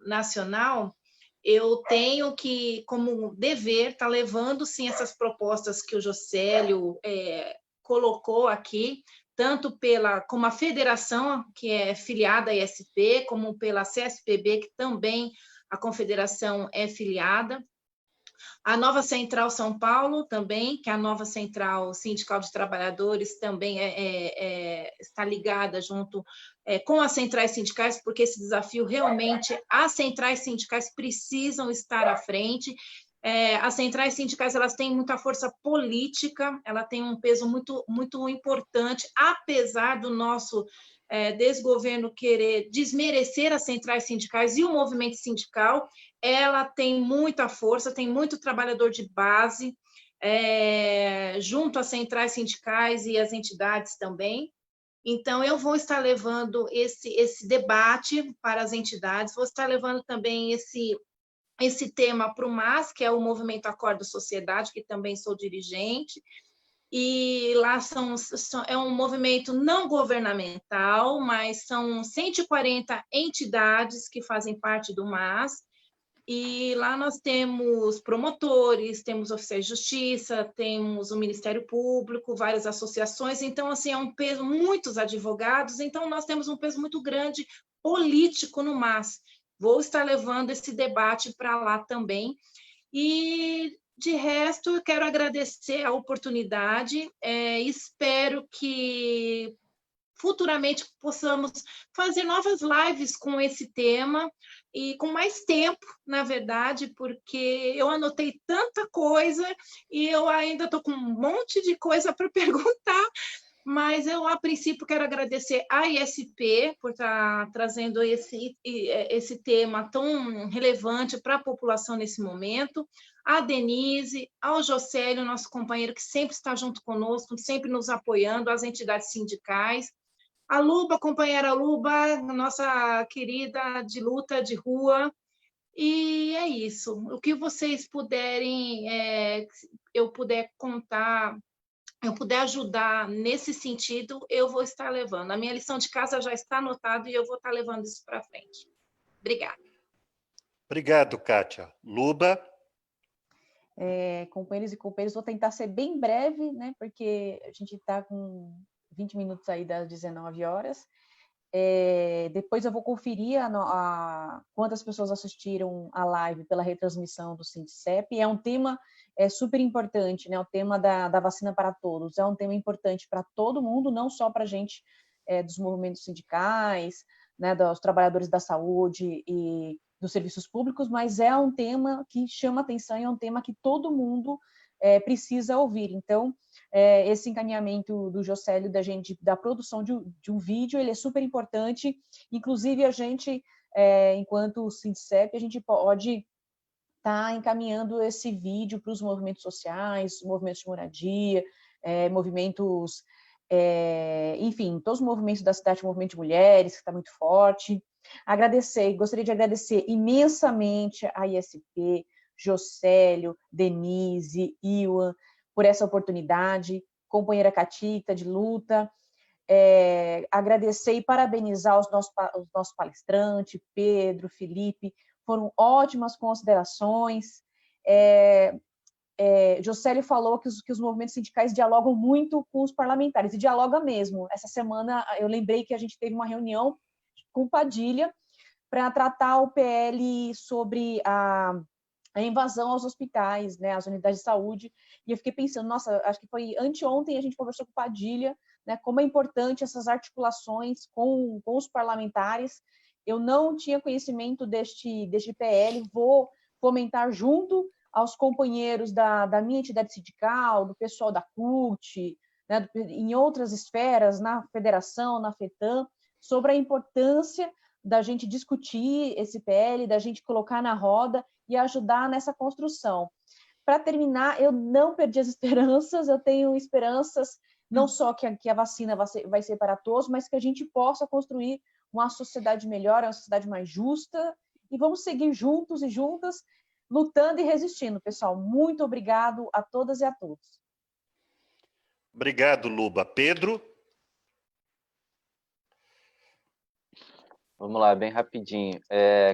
nacional, eu tenho que, como dever, estar levando, sim, essas propostas que o Jocélio colocou aqui, tanto como a federação, que é filiada à ISP, como pela CSPB, que também a confederação é filiada. A nova Central São Paulo também, que é a nova Central Sindical de Trabalhadores, também está ligada junto com as centrais sindicais, porque esse desafio realmente, as centrais sindicais precisam estar à frente. As centrais sindicais, elas têm muita força política, ela tem um peso muito, muito importante, apesar do nosso desgoverno querer desmerecer as centrais sindicais e o movimento sindical, ela tem muita força, tem muito trabalhador de base, junto às centrais sindicais e às entidades também. Então, eu vou estar levando esse debate para as entidades, vou estar levando também esse tema para o MAS, que é o Movimento Acorda Sociedade, que também sou dirigente, e lá é um movimento não governamental, mas são 140 entidades que fazem parte do MAS, e lá nós temos promotores, temos oficiais de justiça, temos o Ministério Público, várias associações, então, assim, é um peso, muitos advogados, então nós temos um peso muito grande político no MAS. Vou estar levando esse debate para lá também. E, de resto, eu quero agradecer a oportunidade, espero que futuramente possamos fazer novas lives com esse tema e com mais tempo, na verdade, porque eu anotei tanta coisa e eu ainda estou com um monte de coisa para perguntar, mas eu, a princípio, quero agradecer à ISP por estar trazendo esse tema tão relevante para a população nesse momento, a Denise, ao Jocélio, nosso companheiro que sempre está junto conosco, sempre nos apoiando, as entidades sindicais, a Luba, companheira Luba, nossa querida de luta de rua, e é isso. O que vocês puderem, eu puder contar, eu puder ajudar nesse sentido, eu vou estar levando. A minha lição de casa já está anotada e eu vou estar levando isso para frente. Obrigada. Obrigado, Kátia. Luba? Companheiros e companheiras, vou tentar ser bem breve, né, porque a gente está com 20 minutos aí das 19 horas. Depois eu vou conferir quantas pessoas assistiram a live pela retransmissão do Sindicep. É um tema super importante, né? O tema da vacina para todos. É um tema importante para todo mundo, não só para a gente dos movimentos sindicais, né, dos trabalhadores da saúde e dos serviços públicos, mas é um tema que chama atenção e é um tema que todo mundo precisa ouvir. Então, esse encaminhamento do Jocélio da produção de um vídeo, ele é super importante. Inclusive, a gente, enquanto Sindicep, a gente pode estar encaminhando esse vídeo para os movimentos sociais, movimentos de moradia, movimentos, enfim, todos os movimentos da cidade, o movimento de mulheres, que está muito forte. Gostaria de agradecer imensamente a ISP, Jocélio, Denise, Iwan, por essa oportunidade, companheira Catita de luta, agradecer e parabenizar os nossos palestrantes, Pedro, Felipe, foram ótimas considerações. Jocélio falou que os movimentos sindicais dialogam muito com os parlamentares, e dialoga mesmo. Essa semana eu lembrei que a gente teve uma reunião com Padilha para tratar o PL sobre a invasão aos hospitais, né, às unidades de saúde, e eu fiquei pensando, nossa, acho que foi anteontem a gente conversou com Padilha, né, como é importante essas articulações com os parlamentares. Eu não tinha conhecimento deste PL, vou fomentar junto aos companheiros da minha entidade sindical, do pessoal da CUT, né, em outras esferas, na federação, na FETAM, sobre a importância da gente discutir esse PL, da gente colocar na roda e ajudar nessa construção. Para terminar, eu não perdi as esperanças, eu tenho esperanças não só que a vacina vai ser para todos, mas que a gente possa construir uma sociedade melhor, uma sociedade mais justa, e vamos seguir juntos e juntas, lutando e resistindo. Pessoal, muito obrigado a todas e a todos. Obrigado, Luba. Pedro? Vamos lá, bem rapidinho.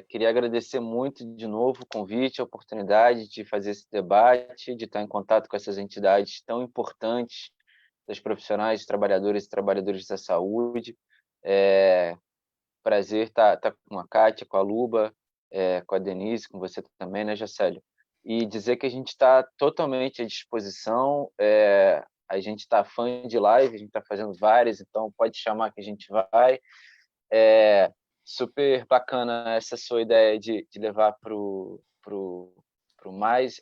Queria agradecer muito de novo o convite, a oportunidade de fazer esse debate, de estar em contato com essas entidades tão importantes, das profissionais, trabalhadores e trabalhadoras da saúde. Prazer estar com a Kátia, com a Luba, com a Denise, com você também, né, Jocélio? E dizer que a gente está totalmente à disposição, a gente está fã de live, a gente está fazendo várias, então pode chamar que a gente vai. Super bacana essa sua ideia de levar para o mais,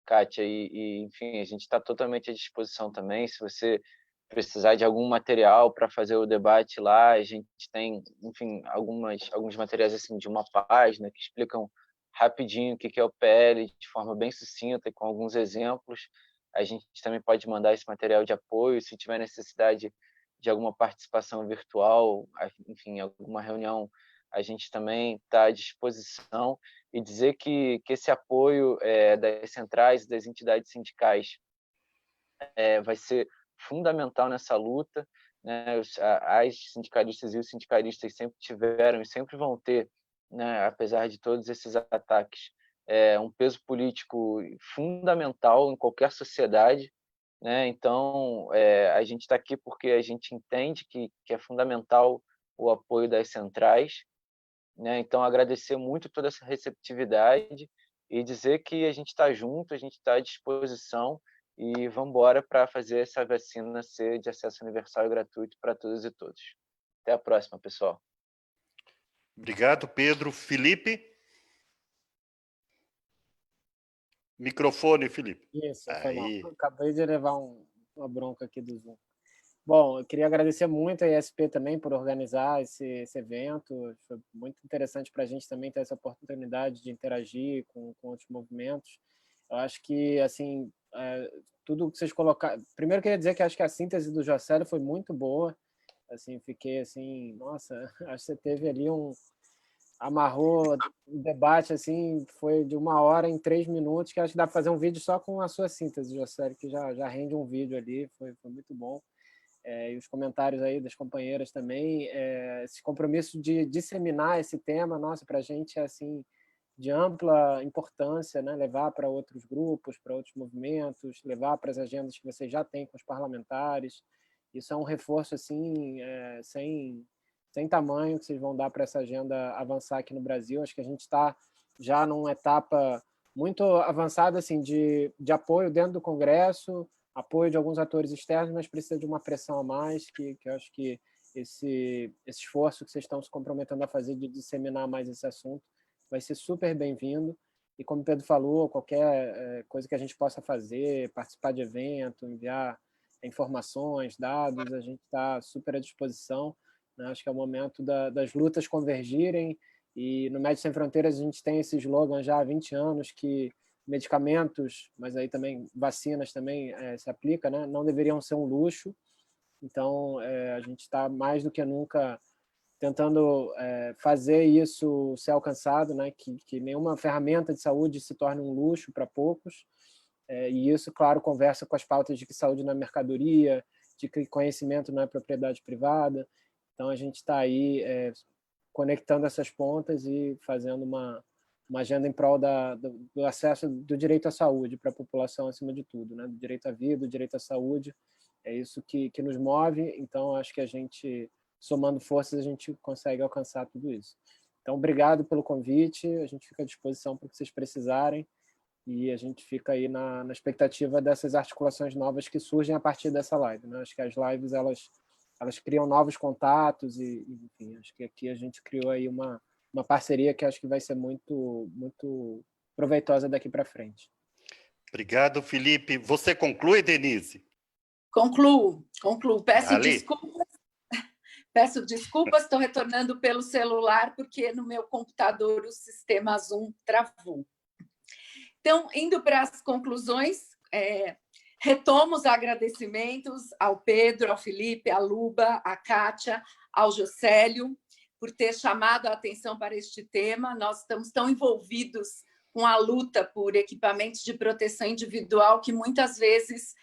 Kátia, e enfim, a gente está totalmente à disposição também. Se você precisar de algum material para fazer o debate lá, a gente tem, enfim, alguns materiais assim de uma página que explicam rapidinho o que é o PL de forma bem sucinta e com alguns exemplos. a gente também pode mandar esse material de apoio, se tiver necessidade de alguma participação virtual, enfim, alguma reunião, a gente também está à disposição, e dizer que esse apoio das centrais, das entidades sindicais, vai ser fundamental nessa luta, né? As sindicalistas e os sindicalistas sempre tiveram e sempre vão ter, né, apesar de todos esses ataques, um peso político fundamental em qualquer sociedade, né? Então, a gente está aqui porque a gente entende que é fundamental o apoio das centrais, né? Então, agradecer muito toda essa receptividade e dizer que a gente está junto, a gente está à disposição, e vamos embora para fazer essa vacina ser de acesso universal e gratuito para todas e todos. Até a próxima, pessoal. Obrigado, Pedro. Felipe? Microfone, Felipe. Isso, foi mal. Acabei de levar uma bronca aqui do Zoom. Bom, eu queria agradecer muito a ISP também por organizar esse evento. Foi muito interessante para a gente também ter essa oportunidade de interagir com outros movimentos. Eu acho que, assim, tudo que vocês colocaram... Primeiro, eu queria dizer que acho que a síntese do Jocélio foi muito boa. Assim, fiquei assim, nossa, acho que você teve ali amarrou o debate, assim, foi de 1 hora em 3 minutos, que acho que dá para fazer um vídeo só com a sua síntese, Jocélio, que já rende um vídeo ali, foi muito bom. E os comentários aí das companheiras também, esse compromisso de disseminar esse tema, nossa, para a gente é assim, de ampla importância, né? Levar para outros grupos, para outros movimentos, levar para as agendas que vocês já têm com os parlamentares. Isso é um reforço assim, sem tamanho que vocês vão dar para essa agenda avançar aqui no Brasil. Acho que a gente está já numa etapa muito avançada assim, de apoio dentro do Congresso, apoio de alguns atores externos, mas precisa de uma pressão a mais, que eu acho que esse esforço que vocês estão se comprometendo a fazer de disseminar mais esse assunto vai ser super bem-vindo. E como o Pedro falou, qualquer coisa que a gente possa fazer, participar de evento, enviar informações, dados, a gente está super à disposição, né? Acho que é o momento das lutas convergirem, e no Médicos Sem Fronteiras a gente tem esse slogan já há 20 anos que medicamentos, mas aí também vacinas também se aplica, né? Não deveriam ser um luxo. Então, a gente está mais do que nunca tentando fazer isso ser alcançado, né? Que nenhuma ferramenta de saúde se torne um luxo para poucos. E isso, claro, conversa com as pautas de que saúde não é mercadoria, de que conhecimento não é propriedade privada. Então, a gente está aí conectando essas pontas e fazendo uma agenda em prol do acesso do direito à saúde para a população, acima de tudo, né? Do direito à vida, do direito à saúde. É isso que nos move. Então, acho que a gente, somando forças, a gente consegue alcançar tudo isso. Então, obrigado pelo convite. A gente fica à disposição para o que vocês precisarem, e a gente fica aí na expectativa dessas articulações novas que surgem a partir dessa live, né? Acho que as lives, elas criam novos contatos e, enfim, acho que aqui a gente criou aí uma parceria que acho que vai ser muito, muito proveitosa daqui para frente. Obrigado, Felipe. Você conclui, Denise? Concluo. Peço desculpas, estou retornando pelo celular, porque no meu computador o sistema Zoom travou. Então, indo para as conclusões, retomo os agradecimentos ao Pedro, ao Felipe, à Luba, à Kátia, ao Jocélio, por ter chamado a atenção para este tema. Nós estamos tão envolvidos com a luta por equipamentos de proteção individual que muitas vezes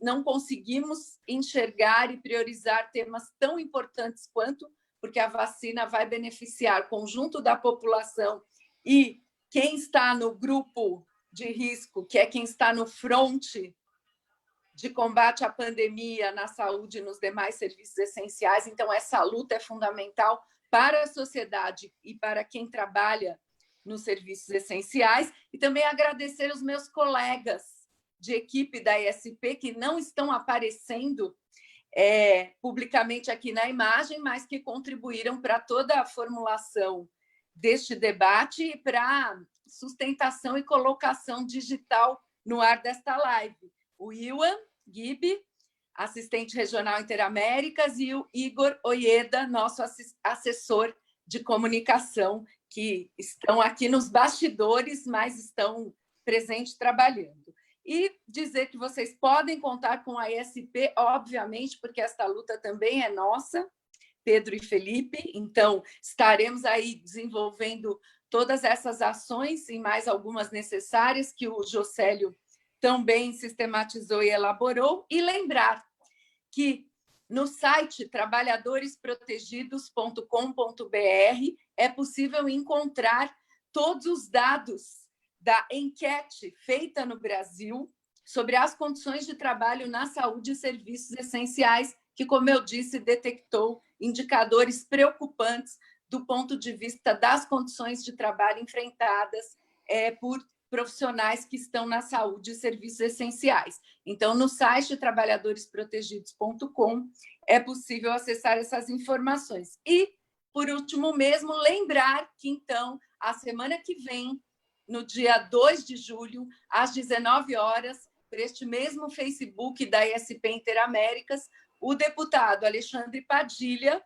não conseguimos enxergar e priorizar temas tão importantes quanto, porque a vacina vai beneficiar o conjunto da população, e quem está no grupo de risco, que é quem está no fronte de combate à pandemia, na saúde e nos demais serviços essenciais. Então, essa luta é fundamental para a sociedade e para quem trabalha nos serviços essenciais. E também agradecer os meus colegas de equipe da ISP, que não estão aparecendo publicamente aqui na imagem, mas que contribuíram para toda a formulação deste debate e para a sustentação e colocação digital no ar desta live. O Iwan Gibi, assistente regional Interaméricas, e o Igor Oieda, nosso assessor de comunicação, que estão aqui nos bastidores, mas estão presentes trabalhando. e dizer que vocês podem contar com a ESP, obviamente, porque esta luta também é nossa, Pedro e Felipe, então estaremos aí desenvolvendo todas essas ações e mais algumas necessárias que o Jocélio também sistematizou e elaborou, e lembrar que no site trabalhadoresprotegidos.com.br é possível encontrar todos os dados da enquete feita no Brasil sobre as condições de trabalho na saúde e serviços essenciais, que, como eu disse, detectou indicadores preocupantes do ponto de vista das condições de trabalho enfrentadas por profissionais que estão na saúde e serviços essenciais. Então, no site trabalhadoresprotegidos.com é possível acessar essas informações. E, por último mesmo, lembrar que, então, a semana que vem, no dia 2 de julho, às 19 horas, por este mesmo Facebook da ESP Interaméricas, o deputado Alexandre Padilha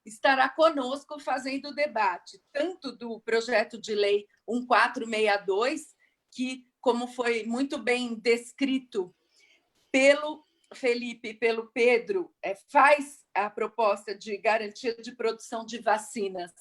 estará conosco fazendo o debate, tanto do projeto de lei 1462, que, como foi muito bem descrito pelo Felipe e pelo Pedro, faz a proposta de garantia de produção de vacinas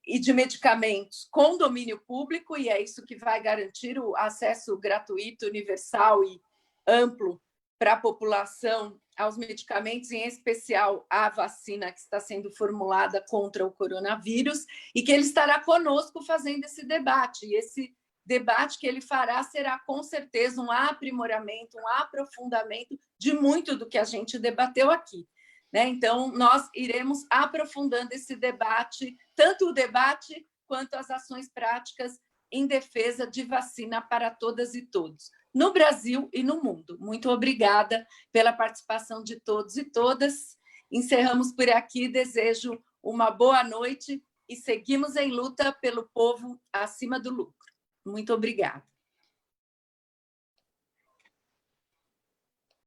e de medicamentos com domínio público, e é isso que vai garantir o acesso gratuito, universal e amplo para a população aos medicamentos, em especial à vacina que está sendo formulada contra o coronavírus, e que ele estará conosco fazendo esse debate. E esse debate que ele fará será, com certeza, um aprimoramento, um aprofundamento de muito do que a gente debateu aqui. Então, nós iremos aprofundando esse debate, tanto o debate quanto as ações práticas em defesa de vacina para todas e todos, no Brasil e no mundo. Muito obrigada pela participação de todos e todas. Encerramos por aqui, desejo uma boa noite e seguimos em luta pelo povo acima do lucro. Muito obrigada.